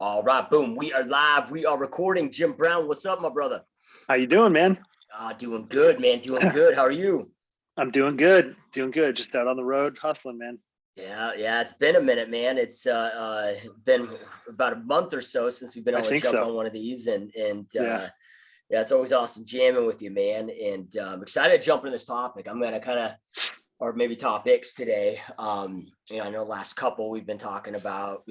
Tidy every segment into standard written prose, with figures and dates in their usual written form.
All right, boom. We are live. We are recording. Jim Brown, what's up, my brother? How you doing, man? Doing good, man. Doing good. How are you? I'm doing good. Doing good. Just out on the road hustling, man. Yeah. It's been a minute, man. It's been about a month or so since we've been I able to think jump so. on one of these, and Yeah. yeah, it's always awesome jamming with you, man. And I'm excited to jump into this topic. I'm gonna kind of, or maybe topics today. I know last couple we've been talking about,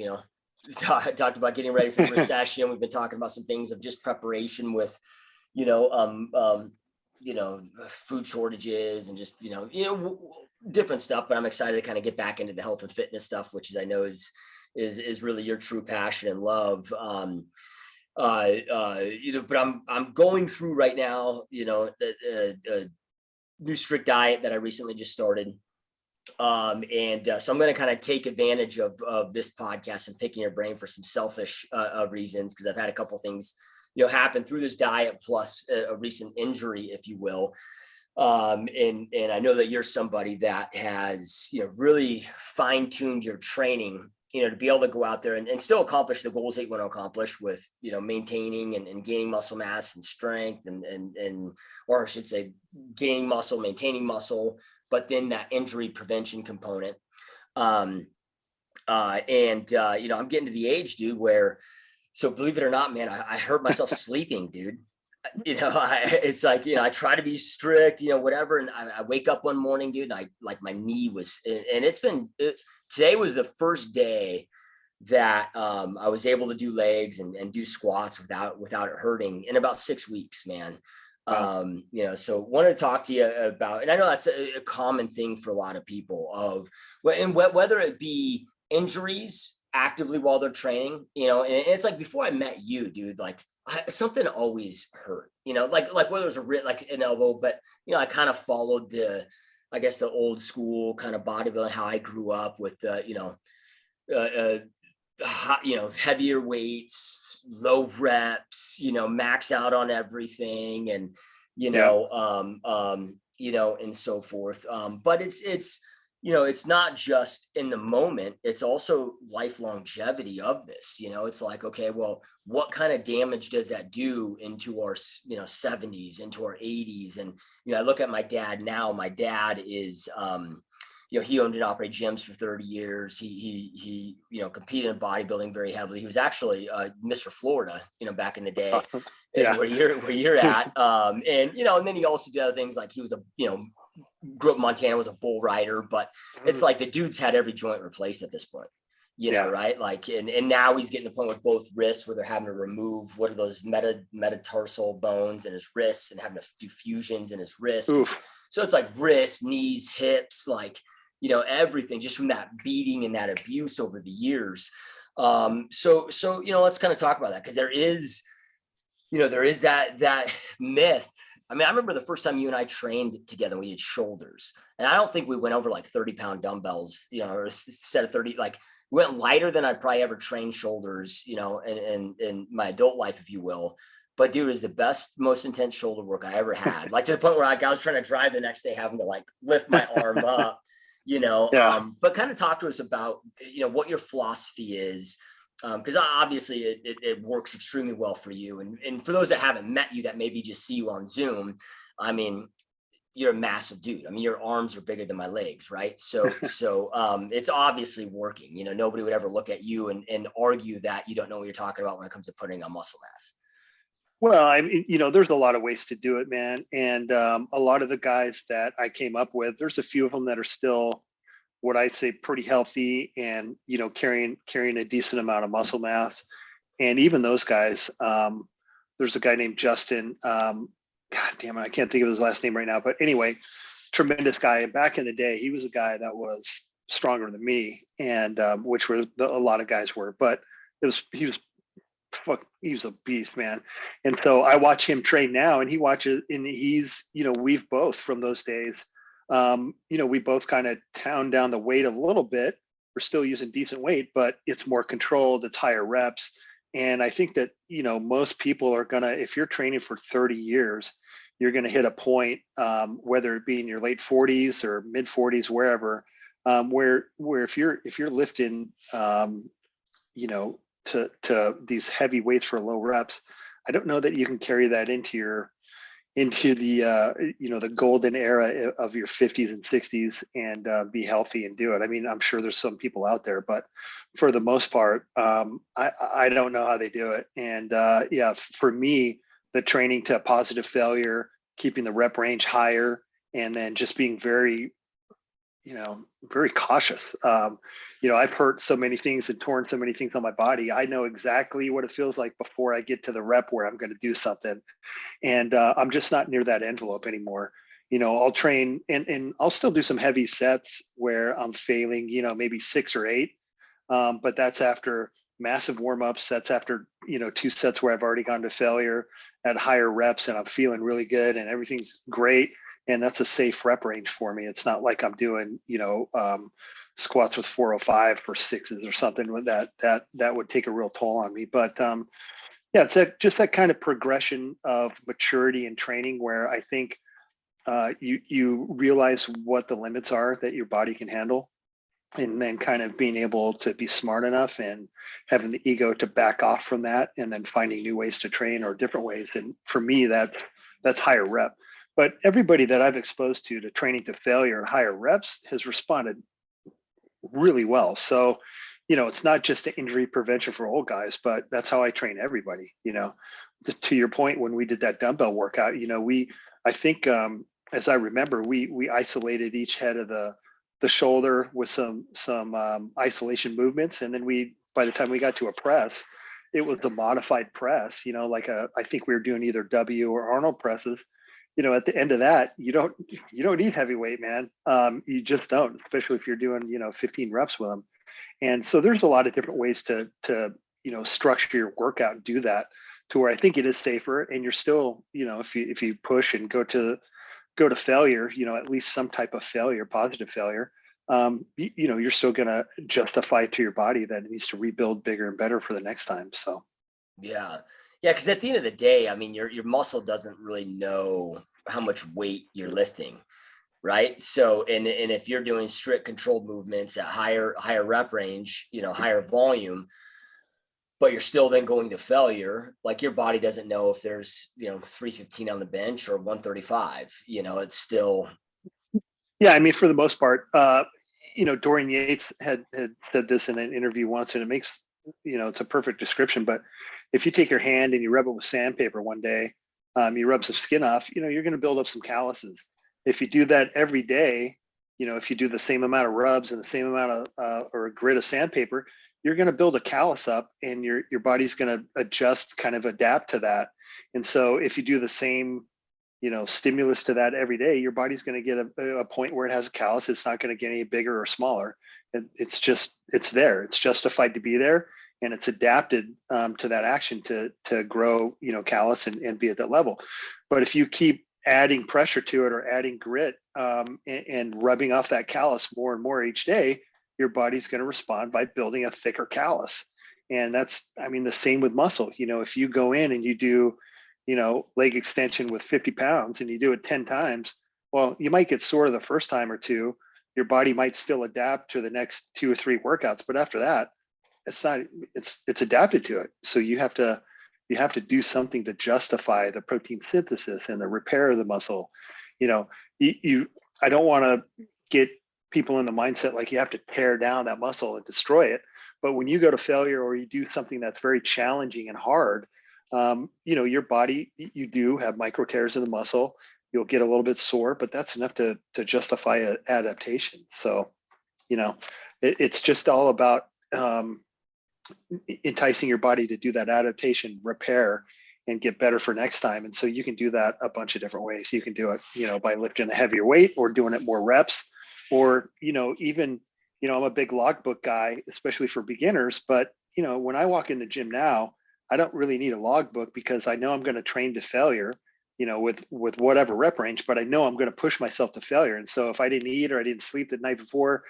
talked about getting ready for the recession. We've been talking about some things of just preparation with, you know, food shortages and just, different stuff. But I'm excited to kind of get back into the health and fitness stuff, which is, I know is really your true passion and love. But I'm going through right now, a new strict diet that I recently just started. So I'm going to kind of take advantage of this podcast and picking your brain for some selfish reasons, because I've had a couple things, happen through this diet, plus a recent injury, if you will. And I know that you're somebody that has, really fine-tuned your training, to be able to go out there and still accomplish the goals that you want to accomplish with, maintaining and gaining muscle mass and strength or I should say gaining muscle, maintaining muscle, but then that injury prevention component. I'm getting to the age, dude, where, so believe it or not, man, I hurt myself sleeping, dude. It's like, I try to be strict, whatever. And I wake up one morning, dude, and my knee was, and today was the first day that I was able to do legs and do squats without it hurting in about 6 weeks, man. Wow. So wanted to talk to you about, and I know that's a common thing for a lot of people whether it be injuries actively while they're training, and it's like, before I met you, dude, like something always hurt, like whether it was like an elbow, but, I kind of followed the old school kind of bodybuilding, how I grew up with, heavier weights, low reps, max out on everything, and, Yeah. and so forth. But it's not just in the moment, it's also life longevity of this. It's like, okay, well, what kind of damage does that do into our, 70s, into our 80s? And, I look at my dad now. My dad is, he owned and operated gyms for 30 years. He competed in bodybuilding very heavily. He was actually Mr. Florida, back in the day, Yeah. where you're at. And then he also did other things, like he was grew up in Montana, was a bull rider, but it's like the dude's had every joint replaced at this point, right? Like, and now he's getting to the point with both wrists where they're having to remove, what are those metatarsal bones in his wrists, and having to do fusions in his wrist. Oof. So it's like wrists, knees, hips, like, everything just from that beating and that abuse over the years. So let's kind of talk about that, because there is that myth. I mean, I remember the first time you and I trained together, we did shoulders, and I don't think we went over like 30-pound dumbbells, or a set of 30, like we went lighter than I'd probably ever trained shoulders, in my adult life, if you will. But dude, it was the best, most intense shoulder work I ever had. Like, to the point where I was trying to drive the next day, having to like lift my arm up, Yeah. but kind of talk to us about, what your philosophy is. Because obviously it works extremely well for you. And for those that haven't met you, that maybe just see you on Zoom, I mean, you're a massive dude. I mean, your arms are bigger than my legs, right? So it's obviously working. Nobody would ever look at you and argue that you don't know what you're talking about when it comes to putting on muscle mass. Well, I mean, there's a lot of ways to do it, man. And a lot of the guys that I came up with, there's a few of them that are still what I say pretty healthy, and carrying a decent amount of muscle mass. And even those guys, there's a guy named Justin. God damn it, I can't think of his last name right now. But anyway, tremendous guy. And back in the day, he was a guy that was stronger than me, and which a lot of guys were. But he was a beast, man. And so I watch him train now, and he watches, and he's, we've both from those days. We both kind of toned down the weight a little bit. We're still using decent weight, but it's more controlled, it's higher reps. And I think that, most people are if you're training for 30 years, you're going to hit a point, whether it be in your late 40s or mid 40s, wherever, where if you're lifting, to these heavy weights for low reps, I don't know that you can carry that into the the golden era of your 50s and 60s and be healthy and do it. I mean, I'm sure there's some people out there, but for the most part, I don't know how they do it. And yeah, for me, the training to positive failure, keeping the rep range higher, and then just being very very cautious. I've hurt so many things and torn so many things on my body. I know exactly what it feels like before I get to the rep where I'm going to do something. And I'm just not near that envelope anymore. I'll train and I'll still do some heavy sets where I'm failing, maybe 6 or 8. But that's after massive warm-ups. That's after, 2 sets where I've already gone to failure at higher reps and I'm feeling really good and everything's great. And that's a safe rep range for me. It's not like I'm doing, squats with 405 for 6s or something with that would take a real toll on me. But yeah, it's just that kind of progression of maturity and training where I think you realize what the limits are that your body can handle, and then kind of being able to be smart enough and having the ego to back off from that, and then finding new ways to train or different ways. And for me, that's higher rep. But everybody that I've exposed to training to failure and higher reps has responded really well. So, it's not just an injury prevention for old guys, but that's how I train everybody. To your point, when we did that dumbbell workout, I think as I remember, we isolated each head of the shoulder with some isolation movements, and then by the time we got to a press, it was the modified press. I think we were doing either W or Arnold presses. At the end of that, you don't need heavyweight, man. You just don't, especially if you're doing 15 reps with them. And so there's a lot of different ways to structure your workout and do that to where I think it is safer, and you're still, if you push and go to failure, at least some type of failure, positive failure, you're still going to justify to your body that it needs to rebuild bigger and better for the next time. So yeah. Because at the end of the day, I mean, your muscle doesn't really know how much weight you're lifting, right? So, and if you're doing strict controlled movements at higher rep range, higher volume, but you're still then going to failure, like your body doesn't know if there's 315 on the bench or 135. It's still. Yeah, I mean, for the most part, Dorian Yates had said this in an interview once, and it makes it's a perfect description. But if you take your hand and you rub it with sandpaper one day, you rub some skin off, you're going to build up some calluses. If you do that every day, if you do the same amount of rubs and the same amount of or a grit of sandpaper, you're going to build a callus up, and your body's going to adjust, kind of adapt to that. And so if you do the same stimulus to that every day, your body's going to get a point where it has a callus. It's not going to get any bigger or smaller. It's there. It's justified to be there, and it's adapted to that action to grow, callus and be at that level. But if you keep adding pressure to it or adding grit and rubbing off that callus more and more each day, your body's going to respond by building a thicker callus. And that's, the same with muscle. If you go in and you do leg extension with 50 pounds and you do it 10 times, well, you might get sore the first time or two. Your body might still adapt to the next 2 or 3 workouts, but after that, it's adapted to it. So you have to do something to justify the protein synthesis and the repair of the muscle. I don't want to get people in the mindset like you have to tear down that muscle and destroy it. But when you go to failure or you do something that's very challenging and hard, your body, you do have micro tears in the muscle. You'll get a little bit sore, but that's enough to justify an adaptation. So, it's just all about enticing your body to do that adaptation, repair, and get better for next time. And so you can do that a bunch of different ways. You can do it, by lifting a heavier weight or doing it more reps, or, even, I'm a big logbook guy, especially for beginners. But, when I walk in the gym now, I don't really need a logbook because I know I'm going to train to failure, with whatever rep range, but I know I'm going to push myself to failure. And so if I didn't eat or I didn't sleep the night before,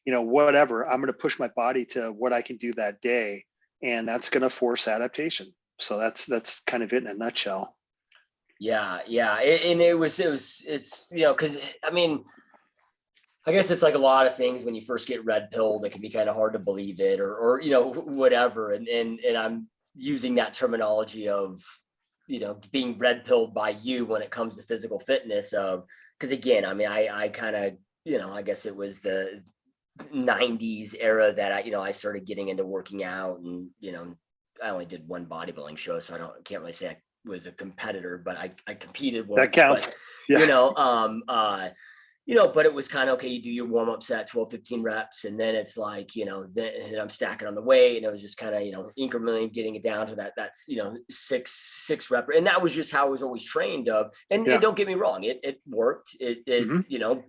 whatever, I'm going to push my body to what I can do that day. And that's going to force adaptation. So that's kind of it in a nutshell. Yeah. And it's, cause I guess it's like a lot of things when you first get red pilled, it can be kind of hard to believe it or, whatever. And I'm using that terminology of, being red pilled by you when it comes to physical fitness because again, I mean, I kind of, I guess it was the 90s era that I started getting into working out and, I only did one bodybuilding show, so can't really say I was a competitor, but I competed once. That counts. But, Yeah. but it was kind of, okay, you do your warm up set, 12, 15 reps. And then it's like, then I'm stacking on the weight and it was just kind of, incrementally getting it down to that's, six rep. And that was just how I was always trained of, and don't get me wrong, it worked,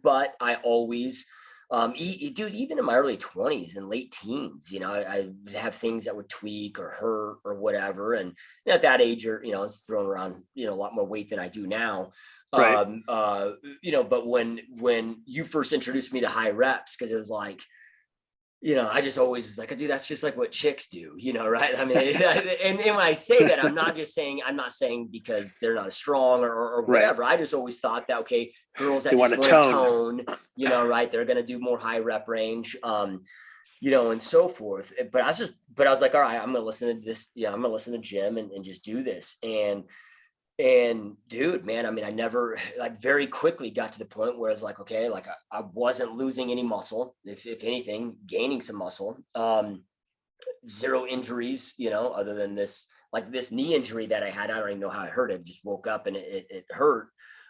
but I always, dude, even in my early 20s and late teens, I would have things that would tweak or hurt or whatever. And at that age, I was throwing around, a lot more weight than I do now. Right. But when you first introduced me to high reps, because it was like, I just always was like, dude, that's just like what chicks do, right? I mean, and when I say that, I'm not saying because they're not as strong or whatever. Right. I just always thought that, okay, girls that want to tone, right, they're going to do more high rep range, and so forth. But I was like, all right, I'm going to listen to this. Yeah, I'm going to listen to Jim and just do this. And dude, man, I mean, I never very quickly got to the point where it's like, okay, like I wasn't losing any muscle, if anything, gaining some muscle, zero injuries, other than this knee injury that I had. I don't even know how I hurt it. I just woke up and it hurt.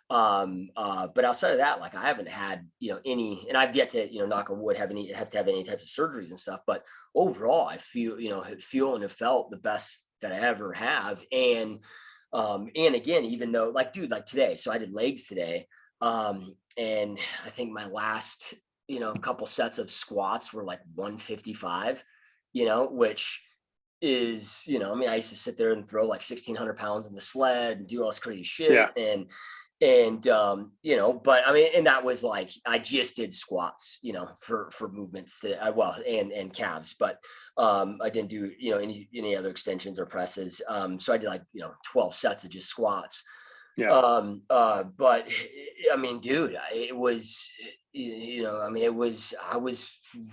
But outside of that, I haven't had, any, and I've yet to, knock on wood, have to have any types of surgeries and stuff. But overall, I feel and have felt the best that I ever have. And again, even though today, so I did legs today. And I think my last, couple sets of squats were 155, which is, I mean, I used to sit there and throw 1,600 pounds in the sled and do all this crazy shit. Yeah. But I mean, and that was I just did squats, for movements that and calves, but I didn't do, any other extensions or presses. So I did 12 sets of just squats. Yeah. But I mean, dude, it was, I was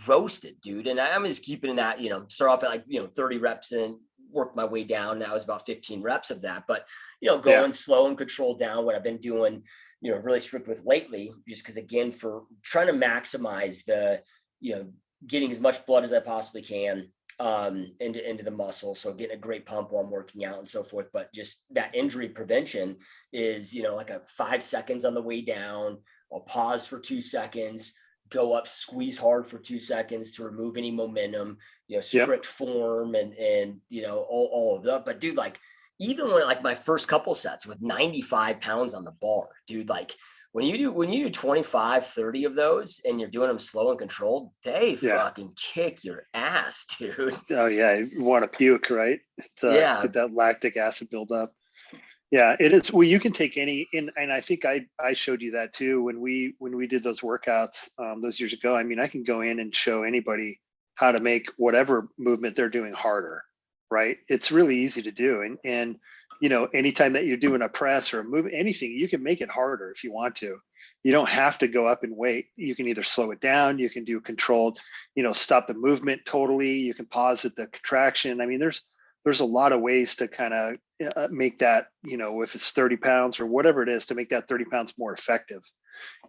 roasted, dude. And I'm just keeping that, start off at 30 reps and work my way down. That was about 15 reps of that, but going slow and controlled down, what I've been doing, really strict with lately, just because again, for trying to maximize the, getting as much blood as I possibly can into the muscle. So getting a great pump while I'm working out and so forth. But just that injury prevention is, a 5 seconds on the way down. I'll pause for 2 seconds, go up, squeeze hard for 2 seconds to remove any momentum, strict form and all of that. But dude, even when my first couple sets with 95 pounds on the bar, dude, when you do 25, 30 of those and you're doing them slow and controlled, they fucking kick your ass, dude. Oh yeah. You want to puke, right? Get that lactic acid build up. Yeah, it is. Well, you can take any, and I think I showed you that too when we did those workouts those years ago. I mean, I can go in and show anybody how to make whatever movement they're doing harder, right? It's really easy to do, and anytime that you're doing a press or a move, anything, you can make it harder if you want to. You don't have to go up in weight. You can either slow it down. You can do controlled, stop the movement totally. You can pause at the contraction. I mean, there's a lot of ways to kind of make that, if it's 30 pounds or whatever it is, to make that 30 pounds more effective,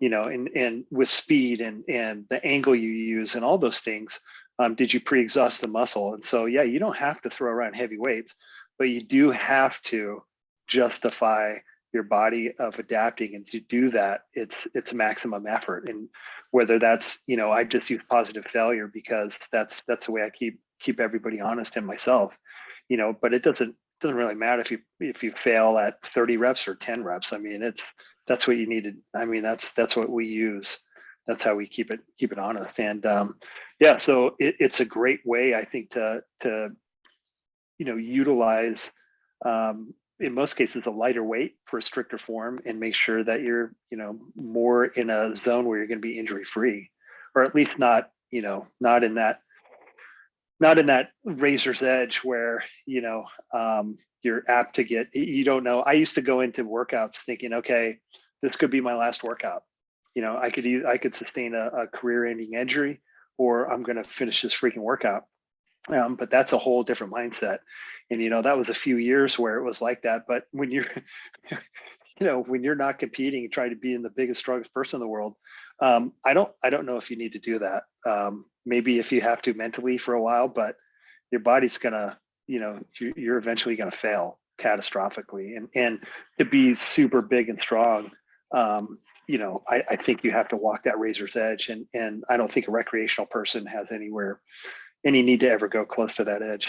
and with speed and the angle you use and all those things. Did you pre-exhaust the muscle? And so, yeah, you don't have to throw around heavy weights, but you do have to justify your body of adapting. And to do that, it's maximum effort. And whether that's, I just use positive failure because that's the way I keep everybody honest and myself. But it doesn't really matter if you fail at 30 reps or 10 reps. I mean, that's what you needed. I mean, that's what we use. That's how we keep it honest. And so it's a great way, I think, to utilize in most cases a lighter weight for a stricter form and make sure that you're more in a zone where you're going to be injury free, or at least not in that razor's edge where, you're apt to get, you don't know. I used to go into workouts thinking, okay, this could be my last workout. I could sustain a career-ending injury, or I'm going to finish this freaking workout. But that's a whole different mindset. And, that was a few years where it was like that. But when you're, when you're not competing, trying to be in the biggest, strongest person in the world, I don't know if you need to do that. Maybe if you have to mentally for a while, but your body's gonna, you're eventually gonna fail catastrophically. And to be super big and strong, I think you have to walk that razor's edge. And I don't think a recreational person has any need to ever go close to that edge.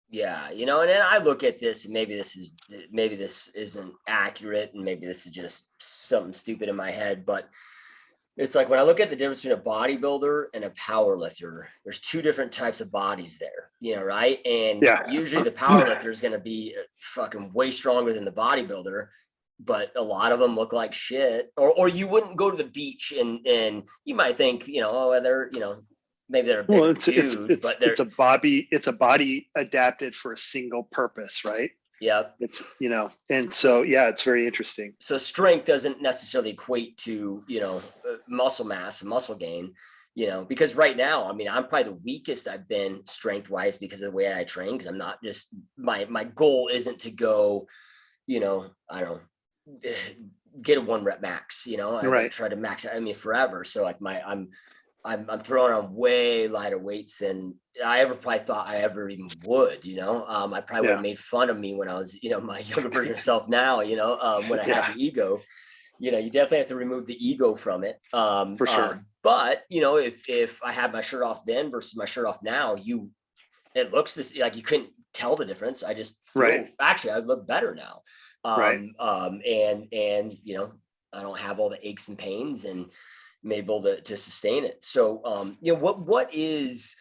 Yeah, and then I look at this, and maybe this isn't accurate, and maybe this is just something stupid in my head, but it's like when I look at the difference between a bodybuilder and a power lifter, there's two different types of bodies there, right? And Yeah. usually the power lifter is going to be fucking way stronger than the bodybuilder, but a lot of them look like shit. Or you wouldn't go to the beach and you might think, maybe they're a big dude, but it's a body adapted for a single purpose, right? Yeah. It's, and so, yeah, it's very interesting. So strength doesn't necessarily equate to, muscle mass and muscle gain, because right now, I mean, I'm probably the weakest I've been strength wise because of the way I train. Cause I'm not just, my goal isn't to go, I don't know, get a 1 rep max, I try to max, forever. So like I'm throwing on way lighter weights than I ever probably thought I ever even would, I probably would have made fun of me when I was, my younger version of self now, when I had the ego, you definitely have to remove the ego from it. For sure. But, if I had my shirt off then versus my shirt off now, it looks like you couldn't tell the difference. I just feel, actually, I look better now. And I don't have all the aches and pains and I'm able to sustain it. So, what is,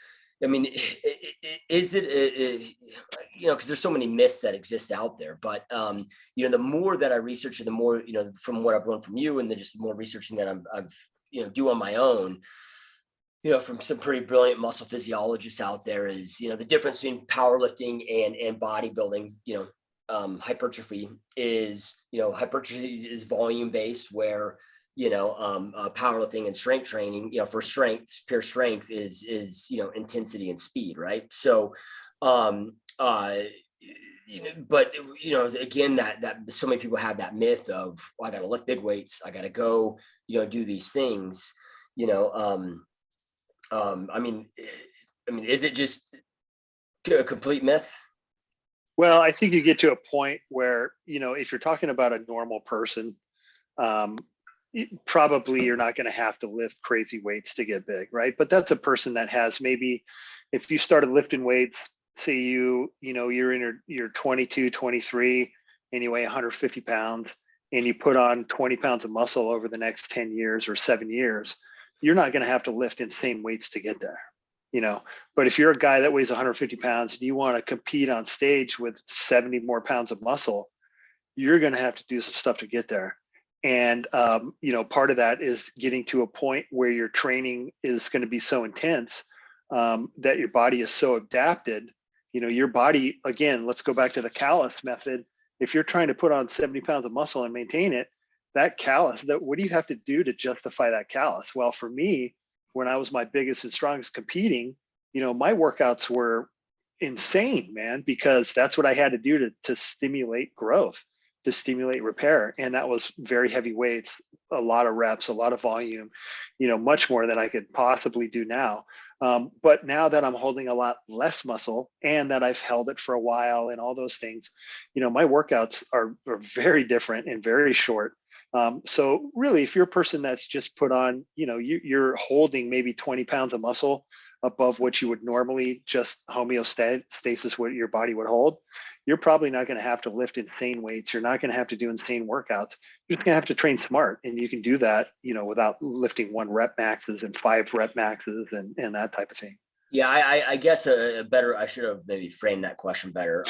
is it, because there's so many myths that exist out there, but, the more that I research it, the more, from what I've learned from you and then just the more researching that I've do on my own, from some pretty brilliant muscle physiologists out there is, the difference between powerlifting and bodybuilding, hypertrophy is, hypertrophy is volume based where, powerlifting and strength training, for pure strength is, intensity and speed. Right. So, but, again, that so many people have that myth of, well, I got to lift big weights. I got to go, do these things, is it just a complete myth? Well, I think you get to a point where, if you're talking about a normal person, probably you're not going to have to lift crazy weights to get big, right? But that's a person that has maybe, if you started lifting weights, say you're in your 22, 23, and you weigh 150 pounds, and you put on 20 pounds of muscle over the next 10 years or 7 years, you're not going to have to lift insane weights to get there. But if you're a guy that weighs 150 pounds and you want to compete on stage with 70 more pounds of muscle, you're going to have to do some stuff to get there. And, part of that is getting to a point where your training is going to be so intense that your body is so adapted. Your body, again, let's go back to the callus method. If you're trying to put on 70 pounds of muscle and maintain it, that callus, what do you have to do to justify that callus? Well, for me, when I was my biggest and strongest competing, my workouts were insane, man, because that's what I had to do to stimulate growth, to stimulate repair. And that was very heavy weights, a lot of reps, a lot of volume, much more than I could possibly do now. But now that I'm holding a lot less muscle and that I've held it for a while and all those things, my workouts are very different and very short. So really, if you're a person that's just put on, you're holding maybe 20 pounds of muscle above what you would normally just homeostasis, what your body would hold, you're probably not going to have to lift insane weights. You're not going to have to do insane workouts. You're just going to have to train smart. And you can do that, without lifting 1 rep maxes and 5 rep maxes and that type of thing. Yeah, I guess I should have maybe framed that question better.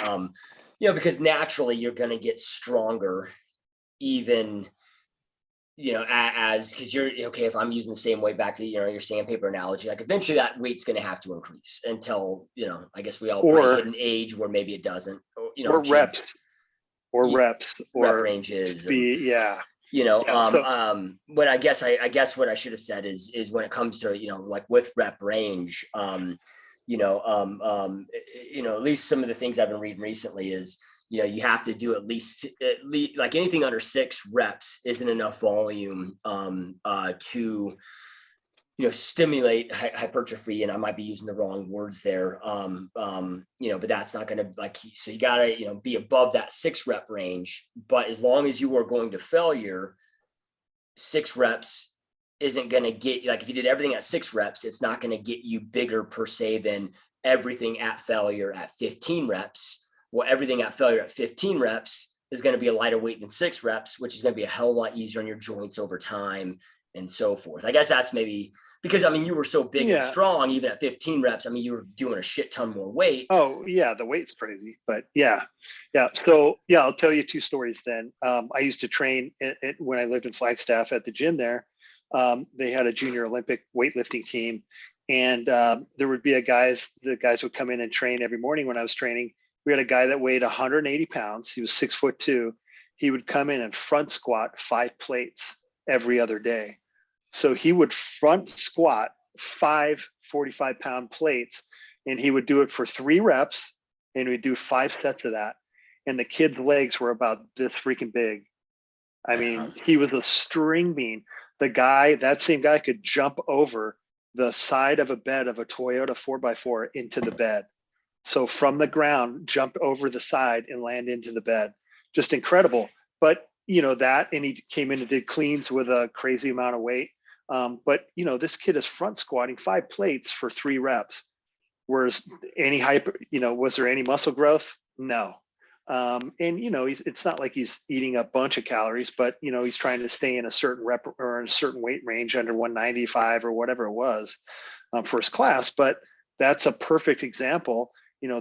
Because naturally you're going to get stronger even, because you're okay. If I'm using the same weight, back to, your sandpaper analogy, like eventually that weight's going to have to increase until, I guess we all hit an age where maybe it doesn't, or reps or rep ranges, speed. Yeah. But I guess what I should have said is when it comes to, like with rep range, at least some of the things I've been reading recently is, you have to do at least like anything under 6 reps isn't enough volume to stimulate hypertrophy. And I might be using the wrong words there. But that's not going to so you gotta, be above that 6 rep range. But as long as you are going to failure, 6 reps isn't going to get, like, if you did everything at 6 reps, it's not going to get you bigger per se than everything at failure at 15 reps. Well, everything at failure at 15 reps is going to be a lighter weight than 6 reps, which is going to be a hell of a lot easier on your joints over time and so forth. I guess that's maybe because, you were so big and strong, even at 15 reps. You were doing a shit ton more weight. Oh yeah. The weight's crazy, but yeah. So I'll tell you 2 stories then. I used to train when I lived in Flagstaff at the gym there. They had a junior Olympic weightlifting team, and there would be the guys would come in and train every morning when I was training. We had a guy that weighed 180 pounds. He was 6'2". He would come in and front squat 5 plates every other day. So he would front squat 5 45-pound plates, and he would do it for 3 reps, and we'd do 5 sets of that. And the kid's legs were about this freaking big. He was a string bean. That same guy could jump over the side of a bed of a Toyota 4x4 into the bed. So from the ground, jumped over the side and land into the bed. Just incredible. But, and he came in and did cleans with a crazy amount of weight. But this kid is front squatting 5 plates for 3 reps. Whereas was there any muscle growth? No. It's not like he's eating a bunch of calories, but he's trying to stay in a certain rep or a certain weight range under 195 or whatever it was for his class. But that's a perfect example.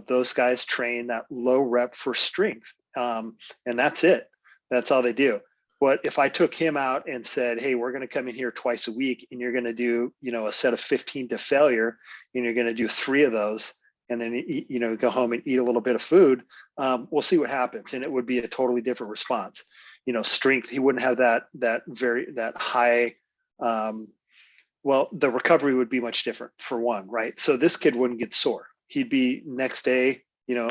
Those guys train that low rep for strength, and that's it. That's all they do. But if I took him out and said, hey, we're going to come in here twice a week and you're going to do, a set of 15 to failure, and you're going to do 3 of those, and then, go home and eat a little bit of food, we'll see what happens. And it would be a totally different response. Strength, he wouldn't have that high, the recovery would be much different for one, right? So this kid wouldn't get sore. He'd be next day,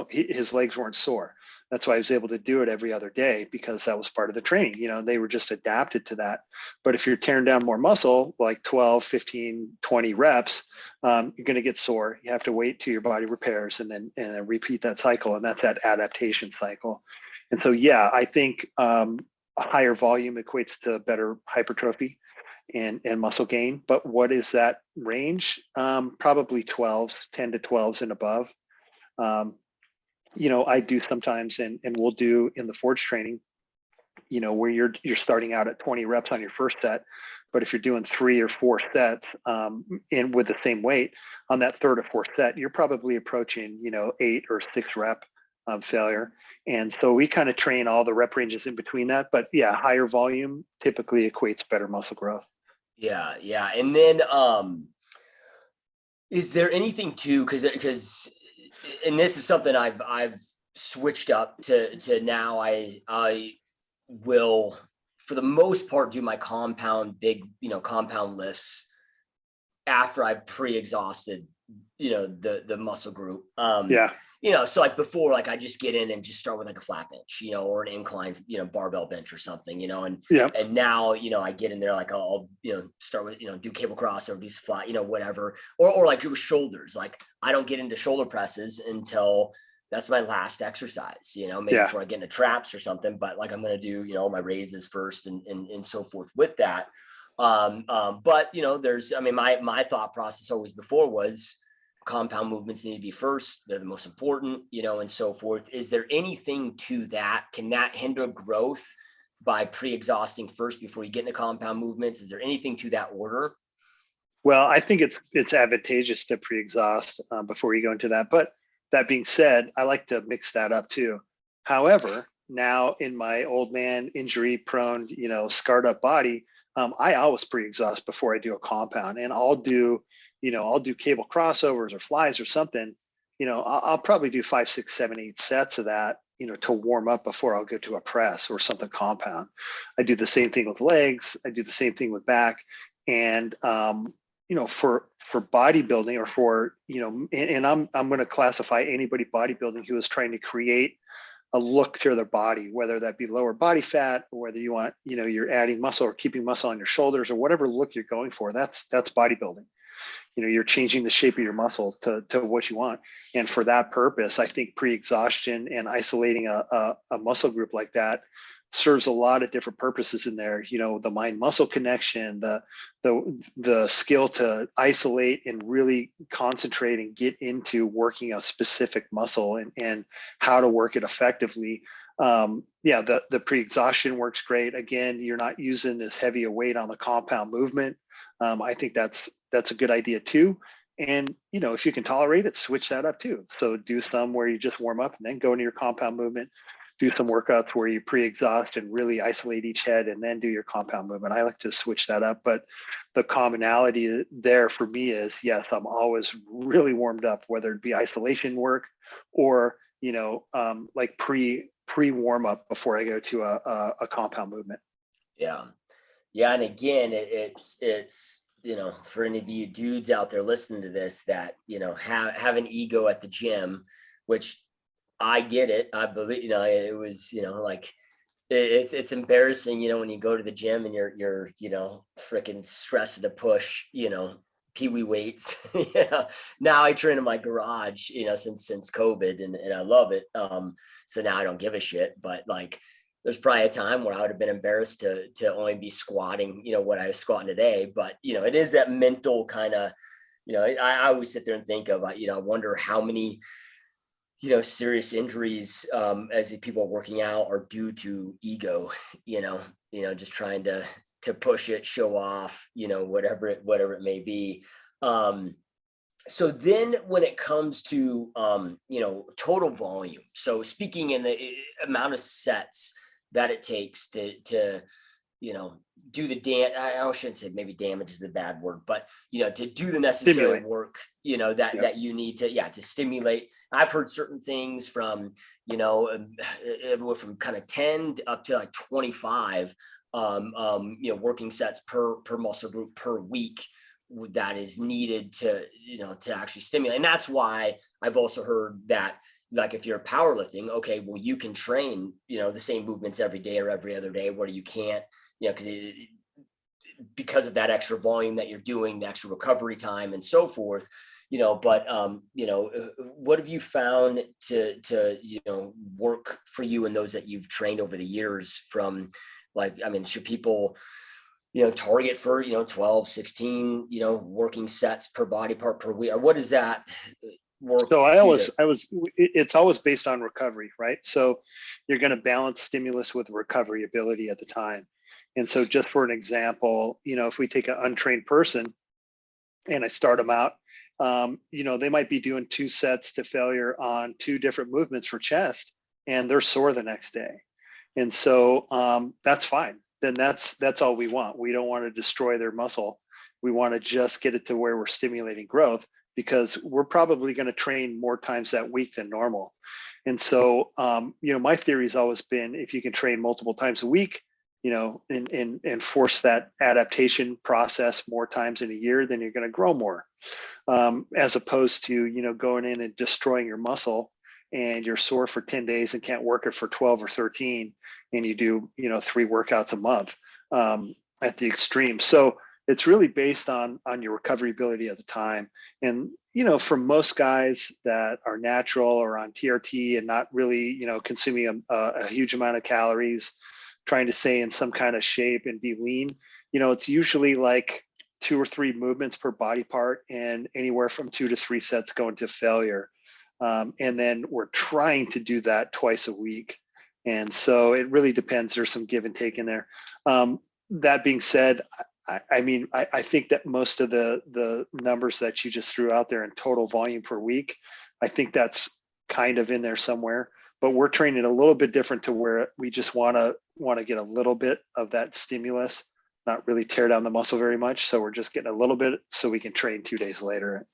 his legs weren't sore. That's why I was able to do it every other day, because that was part of the training. They were just adapted to that. But if you're tearing down more muscle, like 12, 15, 20 reps, you're going to get sore. You have to wait till your body repairs and then repeat that cycle. And that's that adaptation cycle. And so, I think a higher volume equates to better hypertrophy and muscle gain. But what is that range? Probably 12s, 10 to 12s and above. I do sometimes, and we'll do in the Forge training, where you're starting out at 20 reps on your first set, but if you're doing 3 or 4 sets, and with the same weight on that 3rd or 4th set, you're probably approaching, 8 or 6 rep failure. And so we kind of train all the rep ranges in between that, but higher volume typically equates better muscle growth. Yeah. And then, is there anything too, because and this is something I've switched up to now. I will, for the most part, do my compound lifts after I've pre-exhausted, the muscle group. So like before, like I just get in and just start with like a flat bench, or an incline, barbell bench or something, and now, I get in there, like I'll start with, do cable crossover, do flat, whatever, or like do shoulders. Like I don't get into shoulder presses until that's my last exercise, maybe before I get into traps or something, but like I'm going to do, my raises first and so forth with that. But there's, my thought process always before was, compound movements need to be first. They're the most important, and so forth. Is there anything to that? Can that hinder growth by pre-exhausting first before you get into compound movements? Is there anything to that order? Well, I think it's advantageous to pre-exhaust before you go into that. But that being said, I like to mix that up too. However, now in my old man injury prone, scarred up body, I always pre-exhaust before I do a compound, and I'll do cable crossovers or flies or something. I'll probably do 5, 6, 7, 8 sets of that, to warm up before I'll go to a press or something compound. I do the same thing with legs. I do the same thing with back. And, for bodybuilding or for, and I'm going to classify anybody bodybuilding who is trying to create a look to their body, whether that be lower body fat or whether you want, you're adding muscle or keeping muscle on your shoulders or whatever look you're going for. That's bodybuilding. You're changing the shape of your muscle to what you want. And for that purpose, I think pre-exhaustion and isolating a muscle group like that serves a lot of different purposes in there. The mind muscle connection, the skill to isolate and really concentrate and get into working a specific muscle and how to work it effectively. The pre-exhaustion works great. Again, you're not using as heavy a weight on the compound movement. I think that's a good idea too. And, if you can tolerate it, switch that up too. So do some where you just warm up and then go into your compound movement. Do some workouts where you pre-exhaust and really isolate each head and then do your compound movement. I like to switch that up. But the commonality there for me is, yes, I'm always really warmed up, whether it be isolation work or, like pre-warm up before I go to a compound movement. Yeah. Yeah. And again, it's for any of you dudes out there listening to this that, have an ego at the gym, which I get it. I believe, it was, like it's embarrassing, when you go to the gym and you're, freaking stressed to push, peewee weights. Now I train in my garage, since COVID and I love it. So now I don't give a shit, but like, there's probably a time where I would have been embarrassed to only be squatting, what I was squatting today. But, it is that mental kind of, I always sit there and think of, I wonder how many, serious injuries as people are working out are due to ego, just trying to push it, show off, whatever it may be. So then when it comes to, total volume, so speaking in the amount of sets that it takes to do the I shouldn't say maybe damage is the bad word, but, to do the necessary work, that you need to stimulate. I've heard certain things from, everywhere from kind of 10 up to like 25, working sets per muscle group per week that is needed to actually stimulate. And that's why I've also heard that, like, if you're powerlifting, okay, well, you can train, the same movements every day or every other day where you can't, because of that extra volume that you're doing, the extra recovery time and so forth, but, what have you found to work for you and those that you've trained over the years from, like, should people, target for, 12, 16, working sets per body part per week, or what is that? So it's always based on recovery, right? So you're going to balance stimulus with recovery ability at the time. And so just for an example, if we take an untrained person and I start them out, they might be doing 2 sets to failure on 2 different movements for chest and they're sore the next day. And so that's fine. Then that's all we want. We don't want to destroy their muscle. We want to just get it to where we're stimulating growth, because we're probably going to train more times that week than normal. And so, my theory has always been, if you can train multiple times a week, and force that adaptation process more times in a year, then you're going to grow more, as opposed to, going in and destroying your muscle and you're sore for 10 days and can't work it for 12 or 13. And you do, 3 workouts a month at the extreme. So it's really based on your recovery ability at the time. And, for most guys that are natural or on TRT and not really, consuming a huge amount of calories, trying to stay in some kind of shape and be lean, it's usually like 2 or 3 movements per body part and anywhere from 2 to 3 sets going to failure. And then we're trying to do that twice a week. And so it really depends. There's some give and take in there. That being said, I think that most of the numbers that you just threw out there in total volume per week, I think that's kind of in there somewhere. But we're training a little bit different to where we just want to get a little bit of that stimulus, not really tear down the muscle very much. So we're just getting a little bit so we can train 2 days later,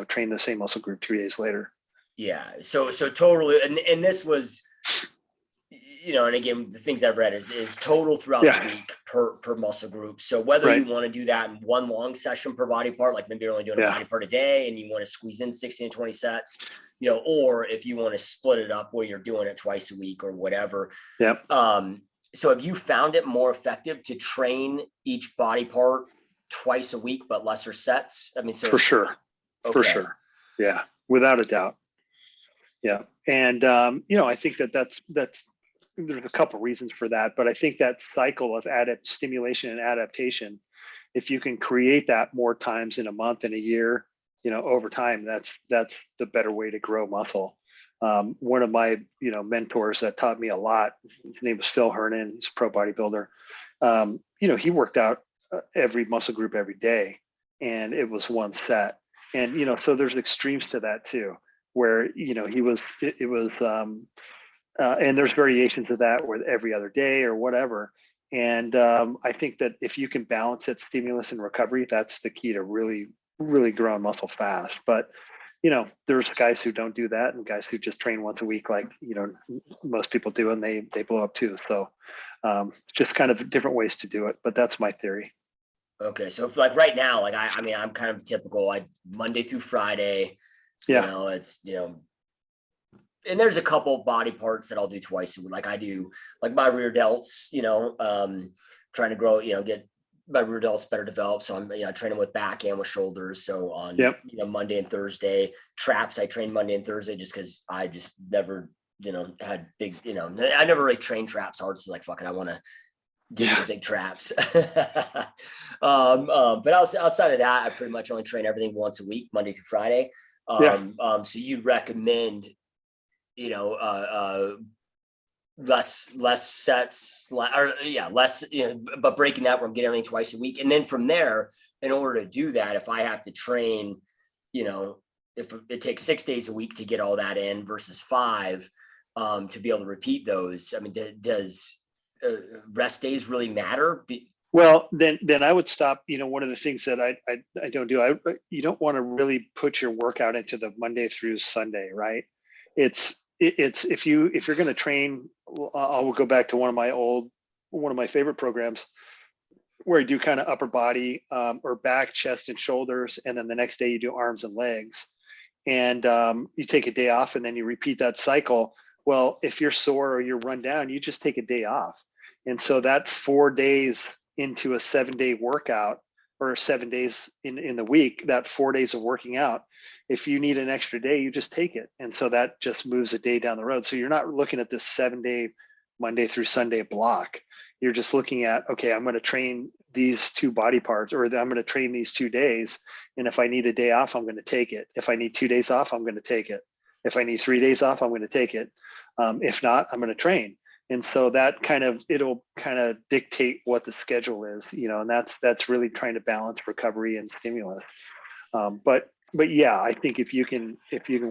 train the same muscle group 2 days later. Yeah. So totally. And this was, and again, the things I've read is total throughout the week per muscle group. So whether you want to do that in one long session per body part, like maybe you're only doing a body part a day and you want to squeeze in 16 to 20 sets, or if you want to split it up where you're doing it twice a week or whatever. Yep. So have you found it more effective to train each body part twice a week, but lesser sets? I mean, so for sure. Okay. For sure. Yeah. Without a doubt. Yeah. And, I think that's, there's a couple reasons for that, but I think that cycle of stimulation and adaptation, if you can create that more times in a month and a year, over time, that's the better way to grow muscle. One of my, mentors that taught me a lot, his name was Phil Hernan, he's a pro bodybuilder. He worked out every muscle group every day, and it was one set. And, so there's extremes to that too, where, and there's variations of that where every other day or whatever. And I think that if you can balance it, stimulus and recovery, that's the key to really, really growing muscle fast. But, there's guys who don't do that and guys who just train once a week, like, most people do, and they blow up too. So just kind of different ways to do it. But that's my theory. Okay. So if like right now, like I'm kind of typical, Monday through Friday, it's, and there's a couple body parts that I'll do twice a week. Like I do like my rear delts, trying to grow, get my rear delts better developed. So I'm, training with back and with shoulders. So on, Monday and Thursday. Traps, I train Monday and Thursday just because I just never, had big, I never really trained traps hard. So like, fuck it, I want to get some big traps. But outside of that, I pretty much only train everything once a week, Monday through Friday. So you'd recommend, less sets, less, but breaking that where I'm getting everything twice a week. And then from there, in order to do that, if I have to train, if it takes 6 days a week to get all that in versus 5, to be able to repeat those, I mean, does rest days really matter? Well, then I would stop. One of the things that I don't do, you don't want to really put your workout into the Monday through Sunday, right? It's if you're going to train, I will go back to one of my favorite programs where you do kind of upper body or back, chest, and shoulders, and then the next day you do arms and legs, and you take a day off, and then you repeat that cycle. Well, if you're sore or you're run down, you just take a day off, and so that 4 days into a 7-day workout, or 7 days in the week, that 4 days of working out, if you need an extra day, you just take it. And so that just moves a day down the road. So you're not looking at this 7-day Monday through Sunday block. You're just looking at, okay, I'm going to train these 2 body parts, or I'm going to train these 2 days. And if I need a day off, I'm going to take it. If I need 2 days off, I'm going to take it. If I need 3 days off, I'm going to take it. If not, I'm going to train. And so that it'll kind of dictate what the schedule is, and that's really trying to balance recovery and stimulus. But yeah, I think if you can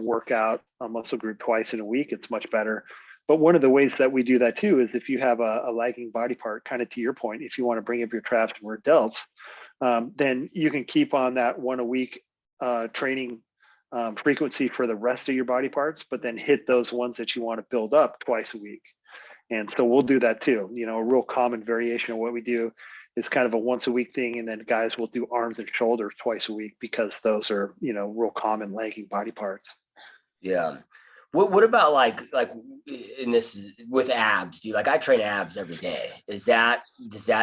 work out a muscle group twice in a week, it's much better. But one of the ways that we do that too is if you have a lagging body part, kind of to your point, if you want to bring up your traps and rear delts, then you can keep on that 1 a week training frequency for the rest of your body parts, but then hit those ones that you want to build up twice a week. And so we'll do that too. A real common variation of what we do is kind of a once a week thing. And then guys will do arms and shoulders twice a week because those are, real common lagging body parts. Yeah. What about like in this with abs? I train abs every day. Does that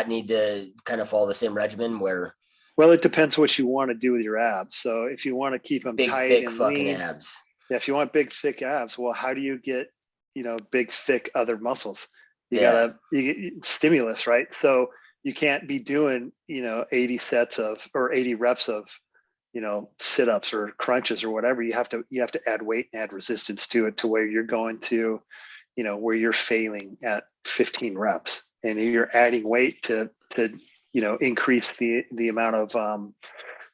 need to kind of follow the same regimen where? Well, it depends what you want to do with your abs. So if you want to keep them big, tight thick, and fucking lean, abs. Yeah, if you want big, thick abs, well, how do you get, big, thick other muscles? You gotta stimulus, right? So you can't be doing, 80 sets or 80 reps of, sit-ups or crunches or whatever. You have to add weight and add resistance to it to where you're going to, where you're failing at 15 reps, and you're adding weight to increase the amount of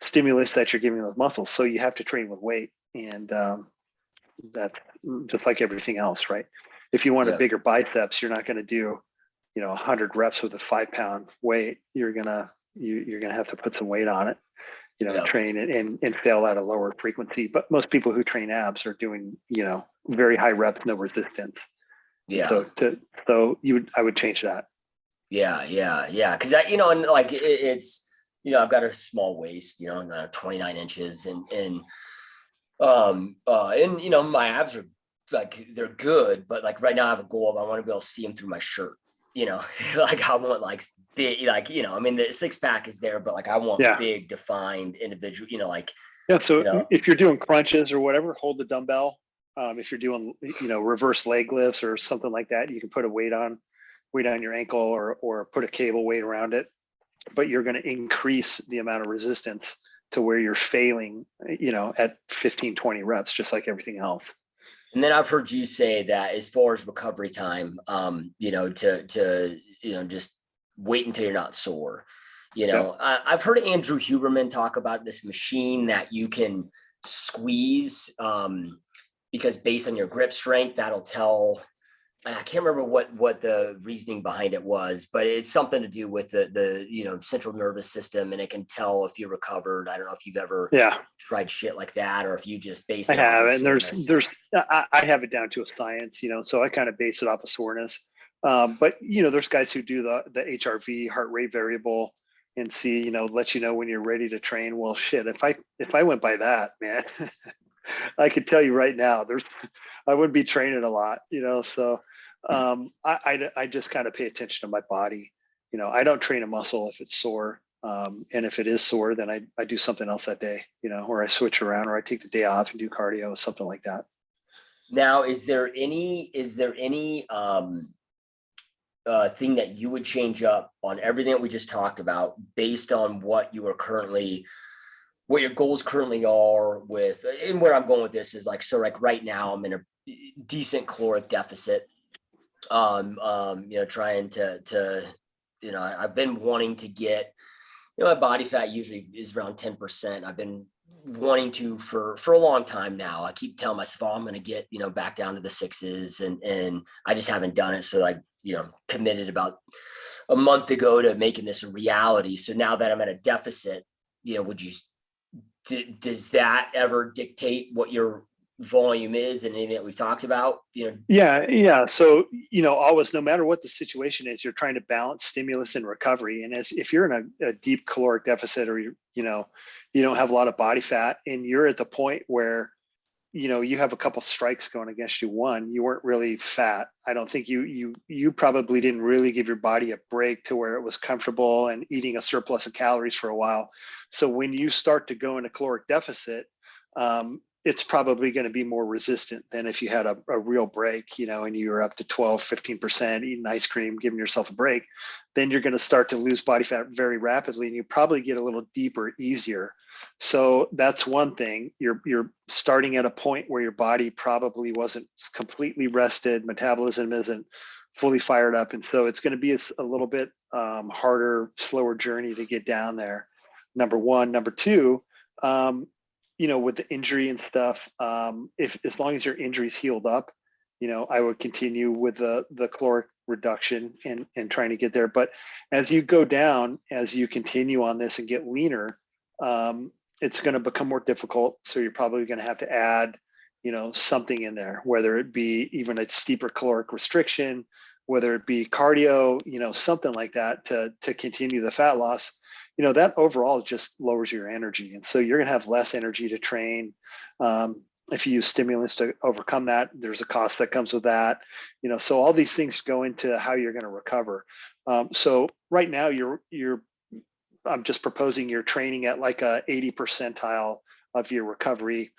stimulus that you're giving those muscles. So you have to train with weight, and that's just like everything else, right? If you want a bigger biceps, you're not going to do, 100 reps with a 5-pound weight. You're gonna have to put some weight on it, train it and fail at a lower frequency. But most people who train abs are doing, very high reps, no resistance. Yeah. So I would change that. Yeah. Cause that, and like it's, I've got a small waist, 29 inches and my abs are like, they're good, but like right now I have a goal of I want to be able to see them through my shirt, like I want like big, like, I mean, the six pack is there, but like I want Yeah. big defined individual, like, Yeah. you So know, if you're doing crunches or whatever, hold the dumbbell. If you're doing, reverse leg lifts or something like that, you can put a weight on your ankle or put a cable weight around it, but you're going to increase the amount of resistance to where you're failing, at 15, 20 reps, just like everything else. and then I've heard you say that as far as recovery time, to just wait until you're not sore. Yep. I've heard Andrew Huberman talk about this machine that you can squeeze, because based on your grip strength, that'll tell. I can't remember what the reasoning behind it was, but it's something to do with the central nervous system, and it can tell if you recovered. I don't know if you've ever Yeah, tried shit like that, or if you just base I it off have. of And soreness. I have it down to a science, so I kind of base it off of soreness. But there's guys who do the HRV, heart rate variable, and see, let you know when you're ready to train. Well, shit, if I went by that, man, I could tell you right now, I wouldn't be training a lot, So I just kind of pay attention to my body. I don't train a muscle if it's sore. And if it is sore, then I do something else that day, or I switch around or I take the day off and do cardio, something like that. Now, is there any thing that you would change up on everything that we just talked about based on what your goals currently are with, and where I'm going with this is like, so like right now I'm in a decent caloric deficit, trying to, I've been wanting to get, my body fat usually is around 10%. I've been wanting to for a long time now. I keep telling myself, oh, I'm going to get, back down to the sixes, and I just haven't done it. So like, committed about a month ago to making this a reality. So now that I'm at a deficit, would you, does that ever dictate what your volume is and anything that we've talked about? Yeah. So, always, no matter what the situation is, you're trying to balance stimulus and recovery. And if you're in a deep caloric deficit, or you don't have a lot of body fat, and you're at the point where, you have a couple strikes going against you. One, you weren't really fat. I don't think you probably didn't really give your body a break to where it was comfortable and eating a surplus of calories for a while. So when you start to go into caloric deficit, it's probably going to be more resistant than if you had a real break, and you were up to 12, 15% eating ice cream, giving yourself a break. Then you're going to start to lose body fat very rapidly, and you probably get a little deeper, easier. So that's one thing. You're starting at a point where your body probably wasn't completely rested. Metabolism isn't fully fired up. And so it's going to be a little bit harder, slower journey to get down there. Number one. Number two, with the injury and stuff, if as long as your injury's healed up, I would continue with the caloric reduction and trying to get there. But as you go down, as you continue on this and get leaner, it's going to become more difficult. So you're probably going to have to add, something in there, whether it be even a steeper caloric restriction, whether it be cardio, something like that to continue the fat loss. That overall just lowers your energy. And so you're going to have less energy to train. If you use stimulants to overcome that, there's a cost that comes with that. So all these things go into how you're going to recover. So right now I'm just proposing you're training at like a 80 percentile of your recovery,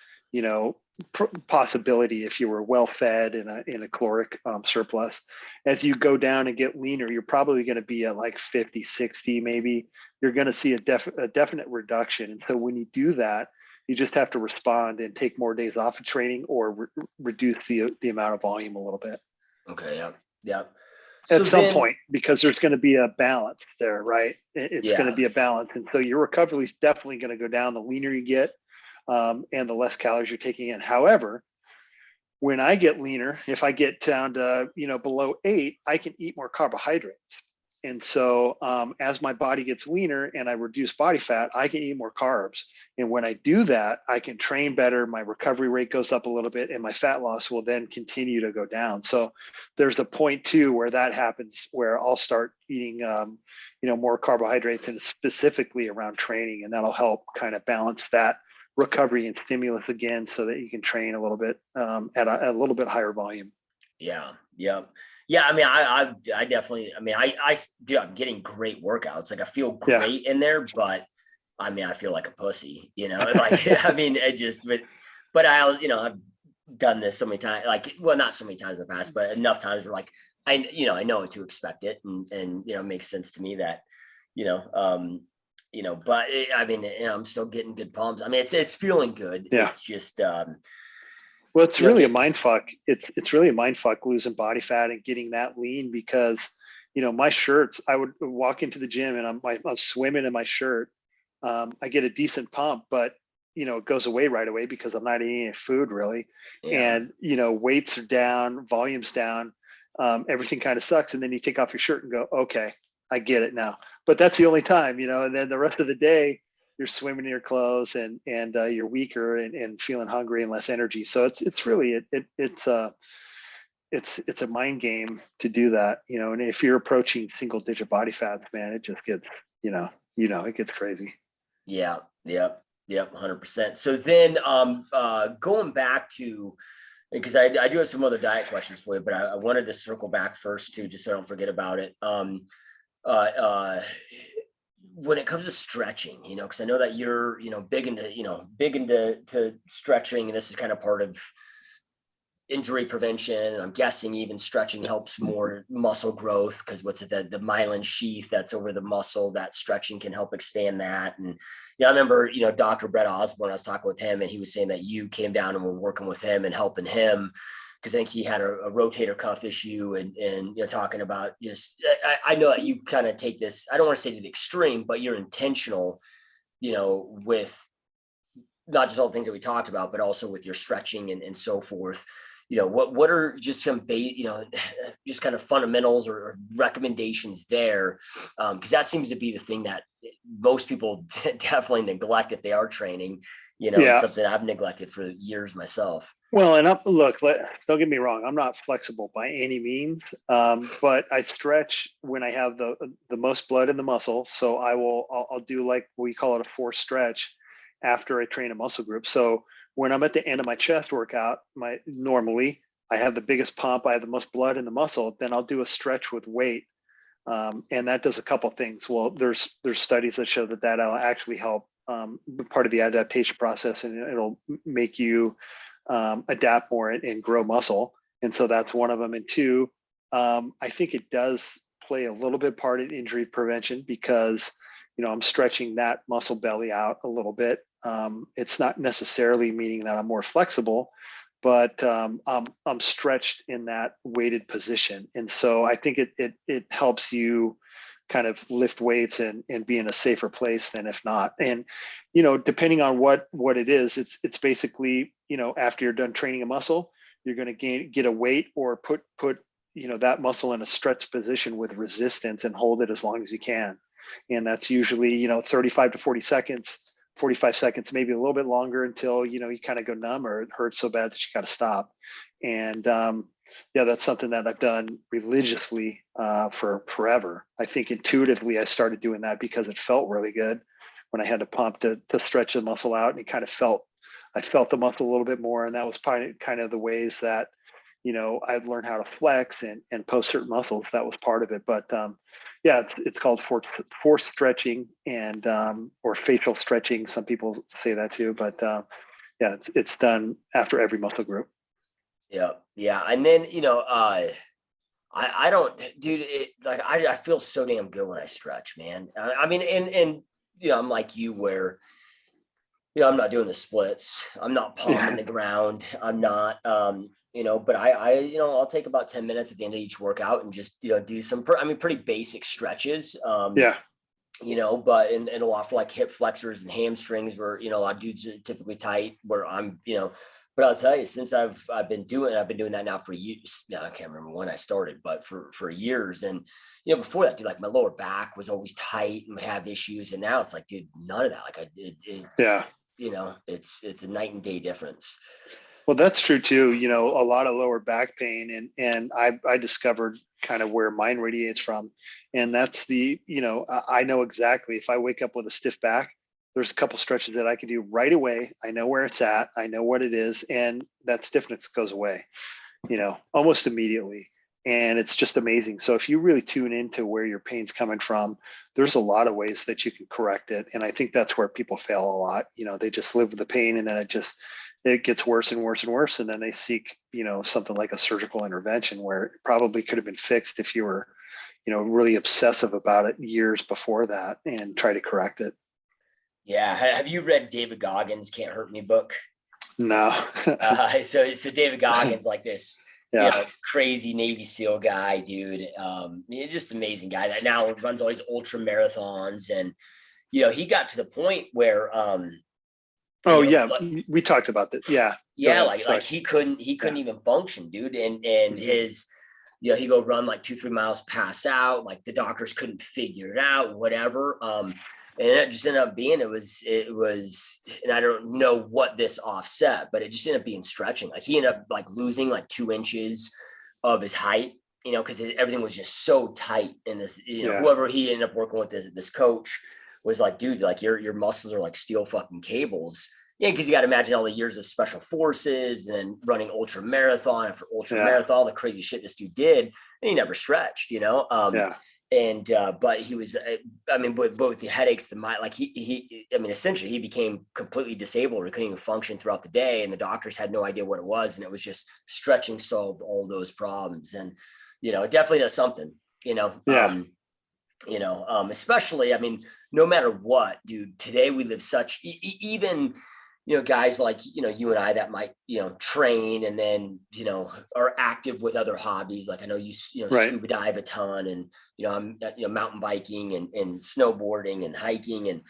possibility if you were well fed in a caloric surplus. As you go down and get leaner, you're probably going to be at like 50, 60, maybe. You're going to see a definite reduction. And so when you do that, you just have to respond and take more days off of training, or reduce the amount of volume a little bit. Okay. Yeah. At some point, because there's going to be a balance there, right? It's going to be a balance. And so your recovery is definitely going to go down the leaner you get, and the less calories you're taking in. However, when I get leaner, if I get down to, below 8, I can eat more carbohydrates. And so as my body gets leaner and I reduce body fat, I can eat more carbs. And when I do that, I can train better. My recovery rate goes up a little bit and my fat loss will then continue to go down. So there's the point too where that happens, where I'll start eating, more carbohydrates and specifically around training. And that'll help kind of balance that recovery and stimulus again so that you can train a little bit at a little bit higher volume. Yeah. Yep. Yeah. I mean, I definitely, I mean, I'm getting great workouts. Like I feel great in there, but I mean, I feel like a pussy, like, I mean, but I've done this so many times, like, well, not so many times in the past, but enough times where like, I know what to expect it and, it makes sense to me that, but I mean, I'm still getting good pumps. I mean, it's feeling good. Yeah. It's just, well, it's really a mind fuck. It's really a mind fuck losing body fat and getting that lean because, my shirts, I would walk into the gym and I'm swimming in my shirt. I get a decent pump, but it goes away right away because I'm not eating any food really. Yeah. And, weights are down, volume's down, everything kind of sucks. And then you take off your shirt and go, okay, I get it now. But that's the only time, and then the rest of the day, you're swimming in your clothes and you're weaker and feeling hungry and less energy. So it's really it's a mind game to do that, and if you're approaching single digit body fats, man, it just gets, it gets crazy. Yeah. Yep. 100%. So then, going back to, because I do have some other diet questions for you, but I wanted to circle back first too, just so I don't forget about it. When it comes to stretching, because I know that you're, big into stretching, and this is kind of part of injury prevention. I'm guessing even stretching helps more muscle growth because the myelin sheath that's over the muscle, that stretching can help expand that. And I remember, Dr. Brett Osborne, I was talking with him and he was saying that you came down and were working with him and helping him because I think he had a rotator cuff issue and talking about just, I know that you kind of take this, I don't want to say to the extreme, but you're intentional, with not just all the things that we talked about, but also with your stretching and so forth. What are just some just kind of fundamentals or recommendations there? Because that seems to be the thing that most people definitely neglect if they are training, It's something I've neglected for years myself. Well, and don't get me wrong, I'm not flexible by any means, but I stretch when I have the most blood in the muscle. So I'll do like we call it a forced stretch after I train a muscle group. So when I'm at the end of my chest workout, normally I have the biggest pump, I have the most blood in the muscle, then I'll do a stretch with weight. And that does a couple things. Well, there's studies that show that'll actually help part of the adaptation process, and it'll make you adapt more and grow muscle. And so that's one of them. And two, I think it does play a little bit part in injury prevention because, I'm stretching that muscle belly out a little bit. It's not necessarily meaning that I'm more flexible, but I'm stretched in that weighted position. And so I think it helps you kind of lift weights and be in a safer place than if not. And, depending on what it is, it's basically, after you're done training a muscle, you're going to get a weight or put, that muscle in a stretched position with resistance and hold it as long as you can. And that's usually, 35 to 40 seconds, 45 seconds, maybe a little bit longer until, you kind of go numb or it hurts so bad that you got to stop. And that's something that I've done religiously for forever. I think intuitively I started doing that because it felt really good when I had to pump to stretch the muscle out, and I felt the muscle a little bit more. And that was kind of the ways that, I've learned how to flex and post certain muscles. That was part of it. But it's called forced stretching and or facial stretching. Some people say that too, but it's done after every muscle group. Yeah. Yeah. And then, I don't, dude, I feel so damn good when I stretch, man. I mean, and I'm like you where, I'm not doing the splits. I'm not pumping the ground. I'm not, but I'll take about 10 minutes at the end of each workout and just, do some, pretty basic stretches. But and a lot for like hip flexors and hamstrings where, a lot of dudes are typically tight where I'm, But I'll tell you, since I've been doing that now for years. Now I can't remember when I started, but for years. And before that, dude, like my lower back was always tight and have issues. And now it's like, dude, none of that. Like Yeah. It's a night and day difference. Well, that's true too. A lot of lower back pain, and I discovered kind of where mine radiates from, and that's I know exactly if I wake up with a stiff back, there's a couple stretches that I can do right away. I know where it's at, I know what it is, and that stiffness goes away, almost immediately. And it's just amazing. So if you really tune into where your pain's coming from, there's a lot of ways that you can correct it. And I think that's where people fail a lot. They just live with the pain, and then it gets worse and worse and worse. And then they seek, something like a surgical intervention where it probably could have been fixed if you were, really obsessive about it years before that and try to correct it. Yeah. Have you read David Goggins' Can't Hurt Me book? No. So David Goggins, like this, Yeah. crazy Navy SEAL guy, dude. Just amazing guy that now runs all these ultra marathons. And, he got to the point where, Yeah. We talked about this. Yeah. Yeah. Like he couldn't even function, dude. And his, he go run like 2-3 miles, pass out. Like the doctors couldn't figure it out, whatever. And it just ended up being, it was, and I don't know what this offset, but it just ended up being stretching. Like he ended up like losing like 2 inches of his height, because everything was just so tight. And this, whoever he ended up working with, this coach was like, dude, like your muscles are like steel fucking cables. Yeah, because you got to imagine all the years of special forces and then running ultra marathon after ultra marathon, all the crazy shit this dude did, and he never stretched, And but he was, but with the headaches, the mind, like essentially he became completely disabled. He couldn't even function throughout the day, and the doctors had no idea what it was, and it was just stretching solved all those problems. And it definitely does something. Especially, no matter what, dude. Today we live such even. Guys like, you and I that might, train and then, are active with other hobbies. Like I know you Right. scuba dive a ton, and, I'm, mountain biking and snowboarding and hiking. And,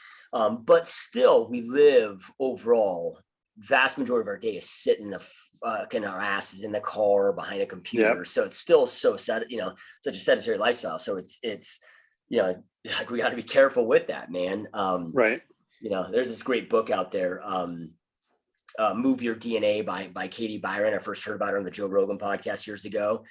but still we live overall, vast majority of our day is sitting in our asses in the car behind a computer. Yep. So it's still such a sedentary lifestyle. So it's, like we got to be careful with that, man. Right. There's this great book out there, Move Your DNA by Katie Byron. I first heard about her on the Joe Rogan podcast years ago.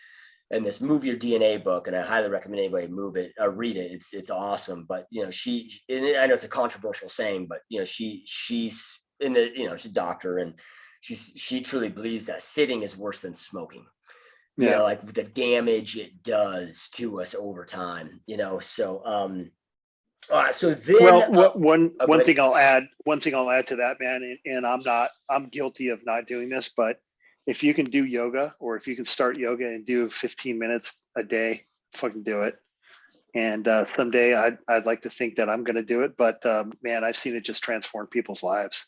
And this Move Your DNA book, and I highly recommend anybody read it. It's awesome. But, and I know it's a controversial saying, but, she's in the, she's a doctor, and she truly believes that sitting is worse than smoking. Like the damage it does to us over time, so, so then, one thing I'll add to that, man, and I'm guilty of not doing this, but if you can do yoga, or if you can start yoga and do 15 minutes a day, fucking do it. And someday I'd like to think that I'm going to do it, but man, I've seen it just transform people's lives.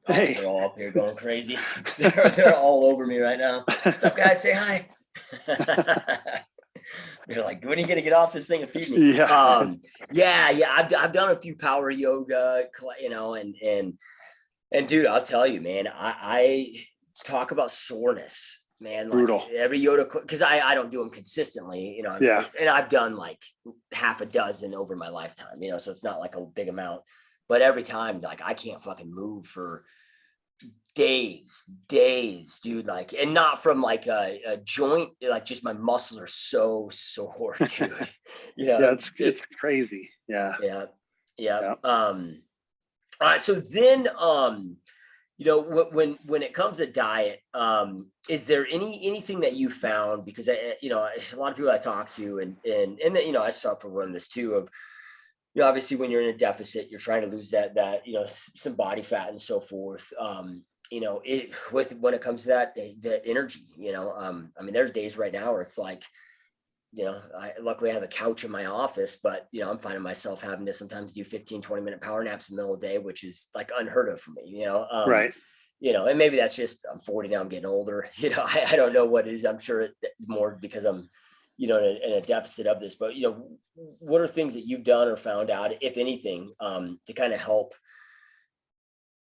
Hey, they're all up here going crazy. They're all over me right now. What's up, guys? Say hi. They're like, when are you gonna get off this thing and feed me? Yeah. I've done a few power yoga, and dude, I'll tell you, man, I talk about soreness, man. Like brutal. Every yoga, because I don't do them consistently, and I've done like half a dozen over my lifetime, so it's not like a big amount. But every time, like I can't fucking move for days, dude, like, and not from like a joint, like just my muscles are so sore, dude. It's crazy. Yeah. All right, so then when it comes to diet, is there anything that you found? Because a lot of people I talk to, and I suffer from this too, of obviously when you're in a deficit, you're trying to lose that some body fat and so forth. When it comes to that energy, there's days right now where it's like, luckily I have a couch in my office, but I'm finding myself having to sometimes do 15-20 minute power naps in the middle of the day, which is like unheard of for me, Right. And maybe that's just, I'm 40 now, I'm getting older, I don't know what it is. I'm sure it's more because I'm, in a deficit of this, but, what are things that you've done or found out, if anything, to kind of help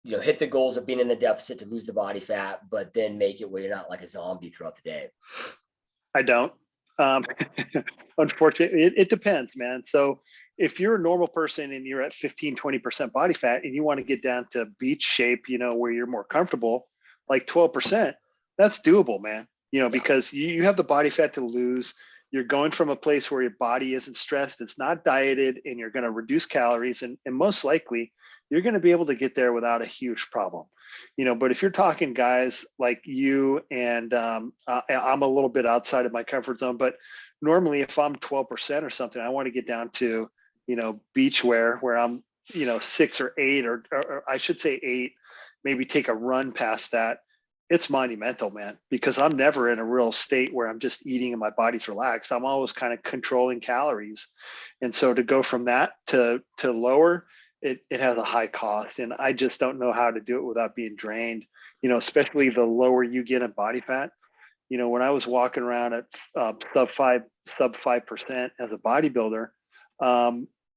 hit the goals of being in the deficit to lose the body fat, but then make it where you're not like a zombie throughout the day? I don't. Um, Unfortunately, it depends, man. So if you're a normal person and you're at 15, 20% body fat and you want to get down to beach shape, where you're more comfortable, like 12%, that's doable, man. Yeah. Because you have the body fat to lose. You're going from a place where your body isn't stressed, it's not dieted, and you're going to reduce calories. And most likely, you're going to be able to get there without a huge problem. But if you're talking guys like you and I'm a little bit outside of my comfort zone, but normally if I'm 12% or something, I want to get down to, beach wear where I'm, 6 or 8, or I should say 8, maybe take a run past that. It's monumental, man, because I'm never in a real state where I'm just eating and my body's relaxed. I'm always kind of controlling calories. And so to go from that to lower, it has a high cost, and I just don't know how to do it without being drained, especially the lower you get in body fat. When I was walking around at sub 5% as a bodybuilder,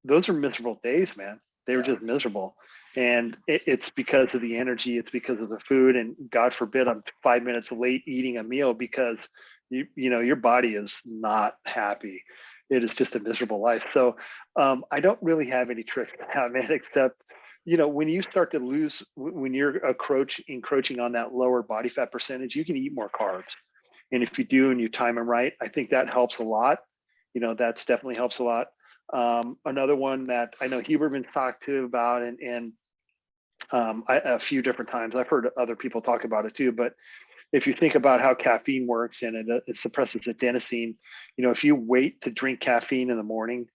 those are miserable days, man. They were just miserable. And it's because of the energy, it's because of the food. And God forbid I'm 5 minutes late eating a meal because your body is not happy. It is just a miserable life. So I don't really have any tricks to that, man, except, when you start to lose, when you're encroaching on that lower body fat percentage, you can eat more carbs. And if you do and you time them right, I think that helps a lot. That's definitely helps a lot. Another one that I know Huberman's talked to about, and a few different times, I've heard other people talk about it too, but if you think about how caffeine works and it suppresses adenosine, if you wait to drink caffeine in the morning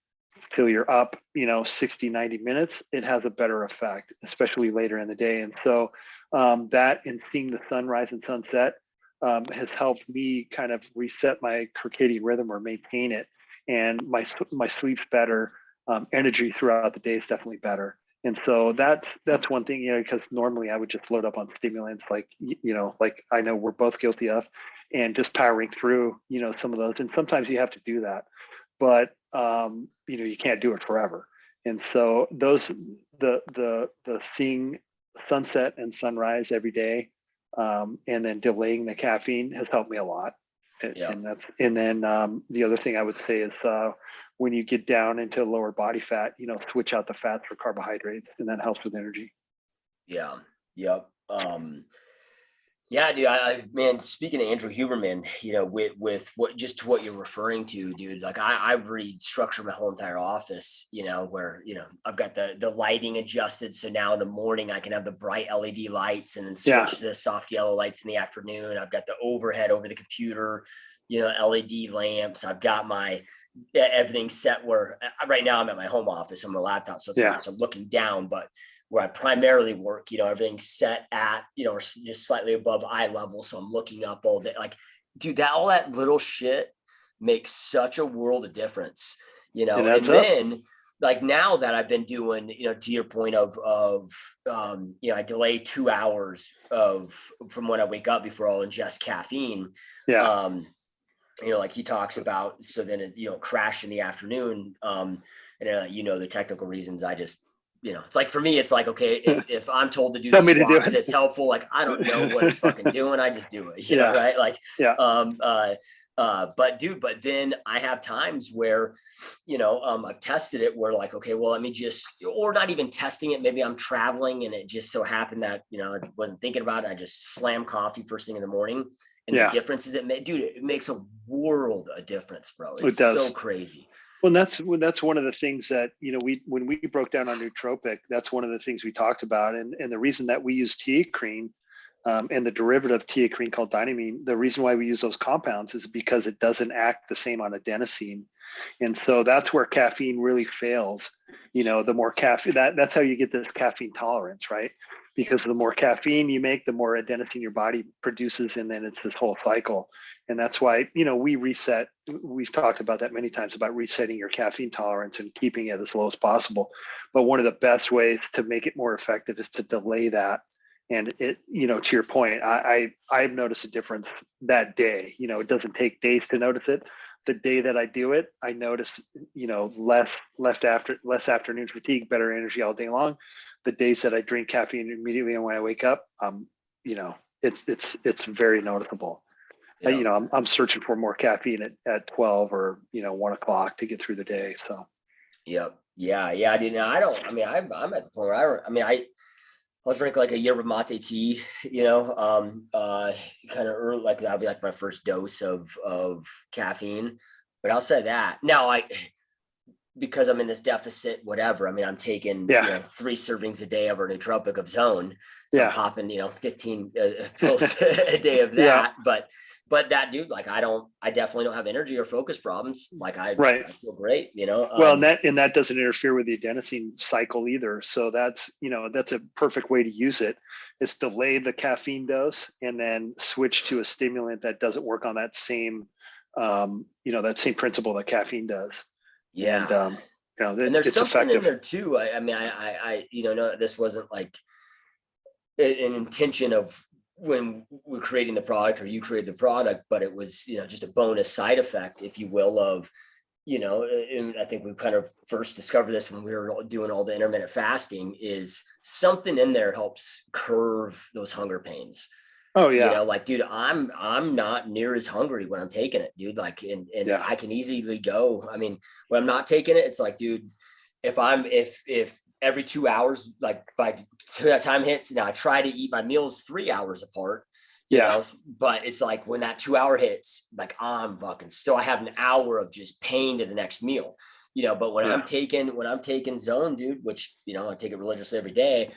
till you're up, 60, 90 minutes, it has a better effect, especially later in the day. And so that and seeing the sunrise and sunset has helped me kind of reset my circadian rhythm or maintain it. And my sleep's better. Energy throughout the day is definitely better. And so that's one thing, because normally I would just load up on stimulants, like I know we're both guilty of, and just powering through, some of those. And sometimes you have to do that, but you can't do it forever. And so the seeing sunset and sunrise every day, and then delaying the caffeine has helped me a lot. Yeah. And then the other thing I would say is when you get down into lower body fat, switch out the fats for carbohydrates, and that helps with energy. Yeah. Yep. Yeah, dude. Man, speaking of Andrew Huberman, with what you're referring to, dude, like I restructured my whole entire office, where, I've got the lighting adjusted. So now in the morning I can have the bright LED lights and then switch to the soft yellow lights in the afternoon. I've got the overhead over the computer, LED lamps. I've got my everything set where right now I'm at my home office on my laptop. So it's not, so I'm looking down, but where I primarily work, everything's set at, or just slightly above eye level. So I'm looking up all day. Like, dude, all that little shit makes such a world of difference, and then like now that I've been doing, to your point of I delay 2 hours from when I wake up before I'll ingest caffeine. Like he talks about, so then it, crash in the afternoon. And the technical reasons, I just, it's like, for me, it's like, okay, if I'm told to do the squat because it's helpful, like, I don't know what it's fucking doing. I just do it, right? Like, but then I have times where, I've tested it where like, okay, well, let me just, or not even testing it. Maybe I'm traveling and it just so happened that, I wasn't thinking about it. I just slam coffee first thing in the morning. And the difference is it makes a world of difference, bro. It's so crazy. Well, that's one of the things that, when we broke down our nootropic, that's one of the things we talked about. And the reason that we use teacrine and the derivative of teacrine called dynamine, the reason why we use those compounds is because it doesn't act the same on adenosine. And so that's where caffeine really fails. The more caffeine, that's how you get this caffeine tolerance, right? Because the more caffeine you make, the more adenosine your body produces. And then it's this whole cycle. And that's why, we reset. We've talked about that many times about resetting your caffeine tolerance and keeping it as low as possible. But one of the best ways to make it more effective is to delay that. And it, to your point, I've noticed a difference that day. It doesn't take days to notice it. the day that I do it, I notice, less afternoon fatigue, better energy all day long. The days that I drink caffeine immediately when I wake up, it's very noticeable. Yeah. I'm searching for more caffeine at 12 or 1 o'clock to get through the day. So Yep. Yeah. Yeah. I didn't. I mean, I'm at the point where I'll drink like a yerba mate tea, kind of early, like that'll be like my first dose of caffeine. But I'll say that now because I'm in this deficit, whatever. I mean, I'm taking, yeah, 3 servings a day of our nootropic of Zone. So I'm yeah, popping, 15 pills a day of yeah, that. But that dude, like, I definitely don't have energy or focus problems. Like right. I feel great, Well, and that doesn't interfere with the adenosine cycle either. So that's a perfect way to use it, is delay the caffeine dose and then switch to a stimulant that doesn't work on that same, that same principle that caffeine does. And, yeah. And there's it's something in effective. there too. I mean, no, this wasn't like an intention of when we're creating the product or you created the product, but it was, just a bonus side effect, if you will, of, and I think we kind of first discovered this when we were doing all the intermittent fasting, is something in there helps curve those hunger pains. Oh yeah. Like, dude, I'm not near as hungry when I'm taking it, dude. Like, and Yeah. I can easily go. I mean, when I'm not taking it, it's like, dude, if every 2 hours, like by that time hits, now I try to eat my meals 3 hours apart, Yeah. but it's like when that 2 hour hits, like I'm fucking still, I have an hour of just pain to the next meal, but when Yeah. I'm taking Zone, dude, which, I take it religiously every day,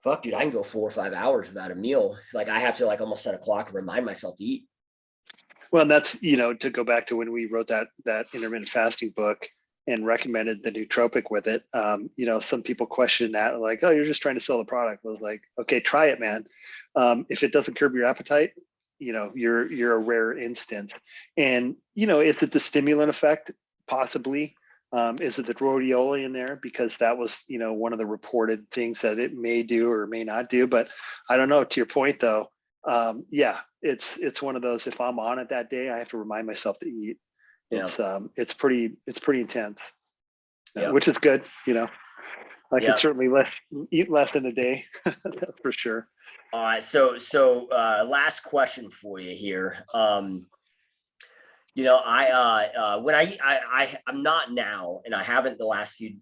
fuck, dude, I can go 4 or 5 hours without a meal. Like I have to like almost set a clock and remind myself to eat. Well, and that's, to go back to when we wrote that intermittent fasting book and recommended the nootropic with it. Some people question that, like, oh, you're just trying to sell the product. I was like, okay, try it, man. If it doesn't curb your appetite, you're a rare instance. And, is it the stimulant effect? Possibly. Is it the rhodiola in there? Because that was, one of the reported things that it may do or may not do. But I don't know. To your point, though, yeah, it's one of those. If I'm on it that day, I have to remind myself to eat. Yeah. It's pretty intense, Yeah. which is good. I Yeah. could certainly eat less in a day, that's for sure. All right. So last question for you here. When I'm not now, and I haven't the last few,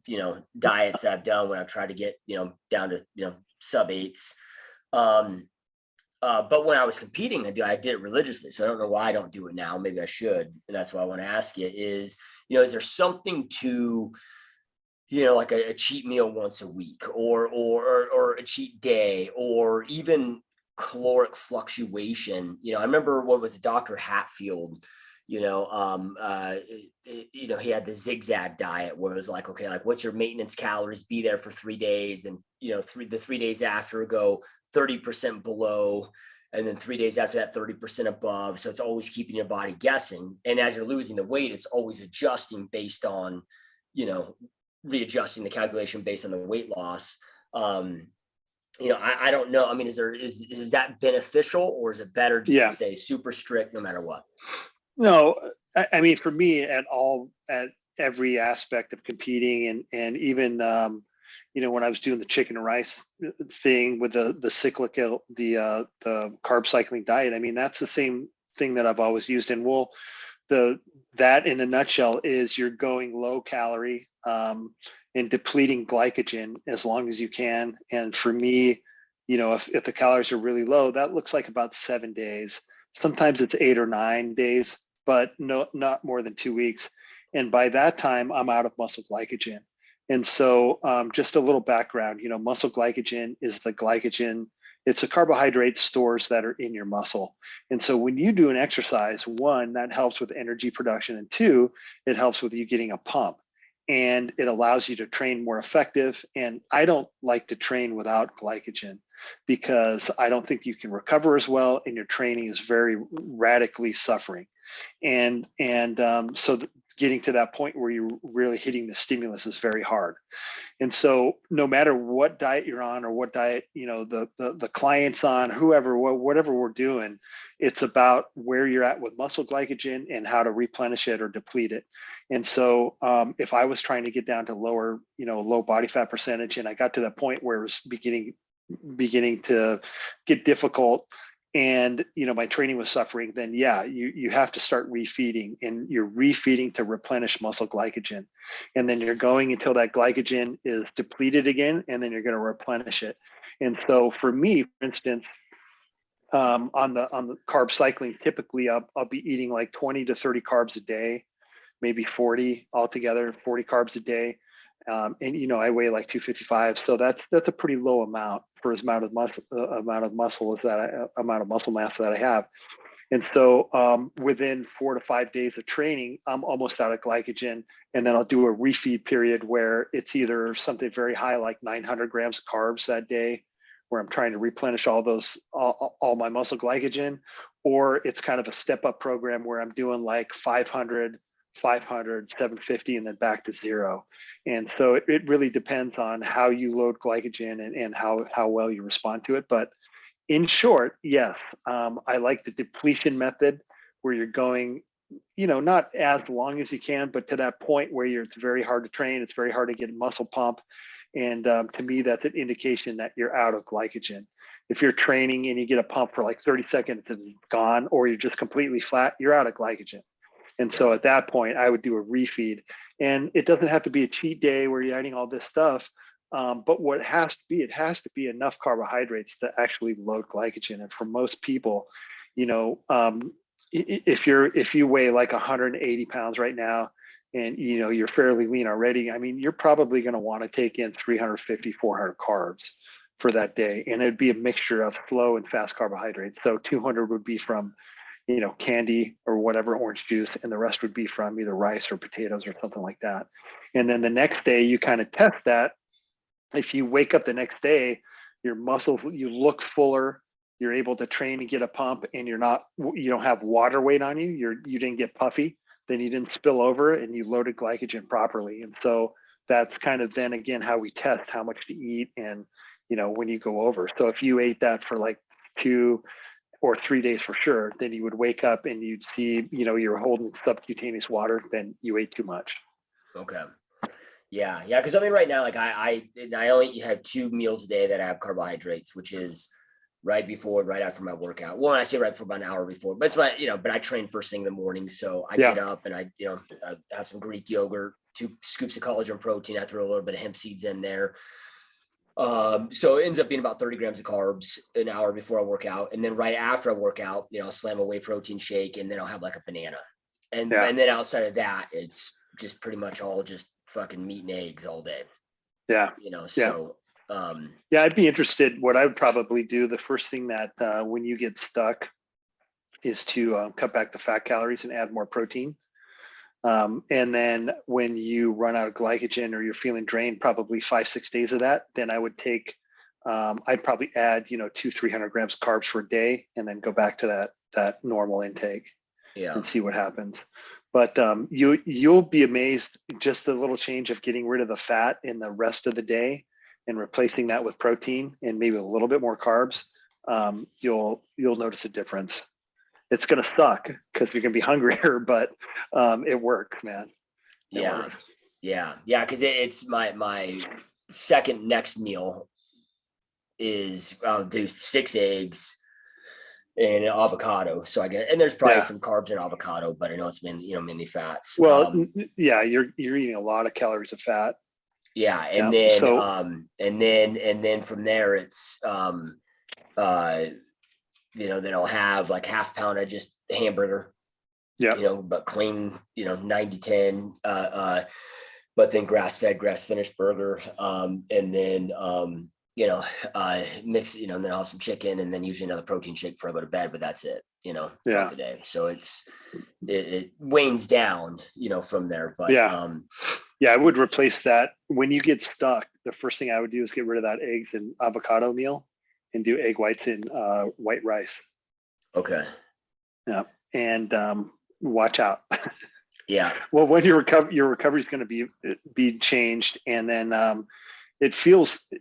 diets that I've done when I've tried to get, down to, sub 8s. But when I was competing, I did it religiously. So I don't know why I don't do it now. Maybe I should. And that's why I want to ask you is there something to, like a cheat meal once a week or a cheat day, or even caloric fluctuation? I remember what was it, Dr. Hatfield, he had the zigzag diet where it was like, okay, like what's your maintenance calories? Be there for 3 days. And, the 3 days after go 30% below. And then 3 days after that, 30% above. So it's always keeping your body guessing. And as you're losing the weight, it's always adjusting based on, readjusting the calculation based on the weight loss. I don't know. I mean, is that beneficial, or is it better just to stay super strict no matter what? No, I mean, for me, at every aspect of competing, and even when I was doing the chicken and rice thing with the cyclical, the carb cycling diet, I mean, that's the same thing that I've always used. And that in a nutshell is you're going low calorie and depleting glycogen as long as you can. And for me, if the calories are really low, that looks like about 7 days. Sometimes it's 8 or 9 days, but not more than 2 weeks. And by that time, I'm out of muscle glycogen. And so just a little background, muscle glycogen is the glycogen. It's the carbohydrate stores that are in your muscle. And so when you do an exercise, one, that helps with energy production. And two, it helps with you getting a pump. And it allows you to train more effective. And I don't like to train without glycogen because I don't think you can recover as well. And your training is very radically suffering. So getting to that point where you're really hitting the stimulus is very hard. And so no matter what diet you're on or what diet, the client's on, whoever, whatever we're doing, it's about where you're at with muscle glycogen and how to replenish it or deplete it. And so if I was trying to get down to low body fat percentage, and I got to that point where it was beginning to get difficult, and my training was suffering, then you have to start refeeding, and you're refeeding to replenish muscle glycogen, and then you're going until that glycogen is depleted again, and then you're going to replenish it. And so for me, for instance, on the carb cycling, typically I'll be eating like 20 to 30 carbs a day, maybe 40 altogether, 40 carbs a day. And I weigh like 255, so that's a pretty low amount for as amount of muscle mass that I have. And so within 4 to 5 days of training, I'm almost out of glycogen, and then I'll do a refeed period where it's either something very high, like 900 grams of carbs that day, where I'm trying to replenish all my muscle glycogen, or it's kind of a step up program where I'm doing like 500, 750, and then back to 0. And so it really depends on how you load glycogen and how well you respond to it. But in short, yes, I like the depletion method, where you're going, not as long as you can, but to that point where it's very hard to train, it's very hard to get muscle pump. And to me, that's an indication that you're out of glycogen. If you're training and you get a pump for like 30 seconds and it's gone, or you're just completely flat, you're out of glycogen. And so at that point, I would do a refeed. And it doesn't have to be a cheat day where you're eating all this stuff. But what it has to be enough carbohydrates to actually load glycogen. And for most people, if you weigh like 180 pounds right now, and you're fairly lean already, I mean, you're probably going to want to take in 350, 400 carbs for that day. And it'd be a mixture of slow and fast carbohydrates. So 200 would be from candy or whatever, orange juice, and the rest would be from either rice or potatoes or something like that. And then the next day you kind of test that. If you wake up the next day, your muscles, you look fuller, you're able to train and get a pump, and you don't have water weight on you, you didn't get puffy, then you didn't spill over, and you loaded glycogen properly. And so that's kind of then again how we test how much to eat, and when you go over. So if you ate that for like 2 or 3 days for sure, then you would wake up and you'd see, you're holding subcutaneous water, then you ate too much. Okay. Yeah. Because I mean, right now, like I only have 2 meals a day that I have carbohydrates, which is right after my workout. Well, I say right before, about an hour before, but it's but I train first thing in the morning. So I get up and I have some Greek yogurt, 2 scoops of collagen protein. I throw a little bit of hemp seeds in there. So it ends up being about 30 grams of carbs an hour before I work out. And then right after I work out, I'll slam a whey protein shake, and then I'll have like a banana. And then outside of that, it's just pretty much all just fucking meat and eggs all day. Yeah. So, I'd be interested. What I would probably do, the first thing that when you get stuck, is to cut back the fat calories and add more protein. And then when you run out of glycogen or you're feeling drained, probably 5-6 days of that, then I would take, I'd probably add, 200-300 grams of carbs for a day, and then go back to that normal intake and see what happens. But you'll be amazed, just the little change of getting rid of the fat in the rest of the day and replacing that with protein and maybe a little bit more carbs. You'll notice a difference. It's going to suck because you're going to be hungrier, but it works, man. Yeah. Because it's my second next meal is I'll do 6 eggs and an avocado. So and there's probably some carbs in avocado, but I know it's mainly fats. Well, you're eating a lot of calories of fat. Yeah. And then from there it's, then I'll have like half pound of just hamburger, but clean, 90-10, but then grass-fed, grass-finished burger. And then, mix, then I'll have some chicken, and then usually another protein shake before I go to bed, but that's it, throughout the day. So it wanes down, from there, but, I would replace that. When you get stuck, the first thing I would do is get rid of that eggs and avocado meal and do egg whites and white rice. Okay. Yeah. And watch out. Yeah. Well, when your recovery is going to be changed, and then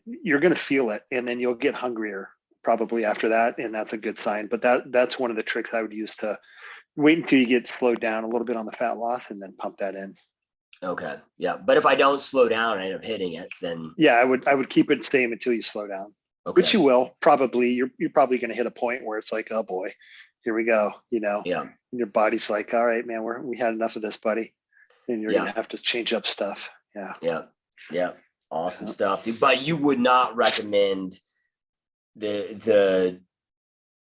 you're going to feel it, and then you'll get hungrier probably after that, and that's a good sign. But that's one of the tricks I would use to wait until you get slowed down a little bit on the fat loss, and then pump that in. Okay. Yeah. But if I don't slow down and I end up hitting it, then yeah, I would keep it the same until you slow down. okay. Which you will probably. You're probably going to hit a point where it's like, oh boy, here we go. Yeah. And your body's like, all right, man, we had enough of this, buddy, and you're going to have to change up stuff. Yeah. Yeah. Yeah. Awesome stuff, dude. But you would not recommend the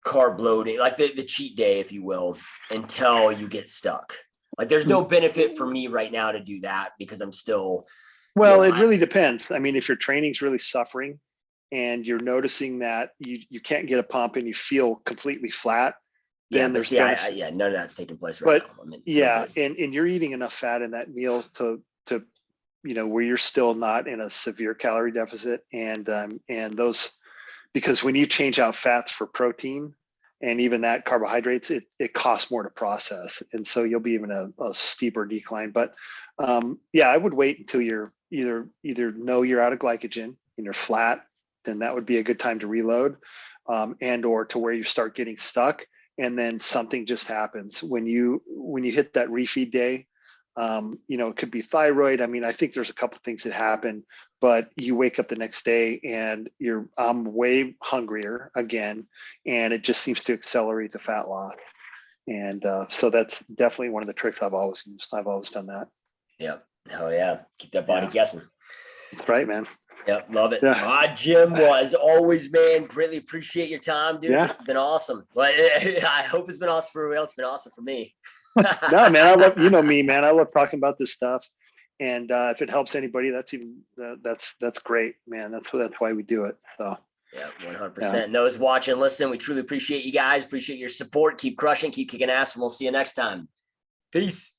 carb loading, like the cheat day, if you will, until you get stuck. Like there's no benefit for me right now to do that because I'm still. Well, it really depends. I mean, if your training's really suffering and you're noticing that you can't get a pump and you feel completely flat, then there's none of that's taking place right now. and you're eating enough fat in that meal to where you're still not in a severe calorie deficit, and those, because when you change out fats for protein and even that carbohydrates, it costs more to process, and so you'll be even a steeper decline. But I would wait until you're either know you're out of glycogen and you're flat, then that would be a good time to reload, and or to where you start getting stuck, and then something just happens when you hit that refeed day. It could be thyroid. I mean, I think there's a couple of things that happen, but you wake up the next day and I'm way hungrier again, and it just seems to accelerate the fat loss. And so that's definitely one of the tricks I've always used. I've always done that. Yeah. Oh yeah. Keep that body guessing. That's right, man. Yep. Love it. Yeah. Jim, well, as always, man, greatly appreciate your time, dude. Yeah. This has been awesome. Well, I hope it's been awesome for everyone else. It's been awesome for me. No, man, I love, me, man. I love talking about this stuff. And if it helps anybody, that's great, man. That's why we do it. So yeah, 100%. Those watching, listening, we truly appreciate you guys. Appreciate your support. Keep crushing, keep kicking ass, and we'll see you next time. Peace.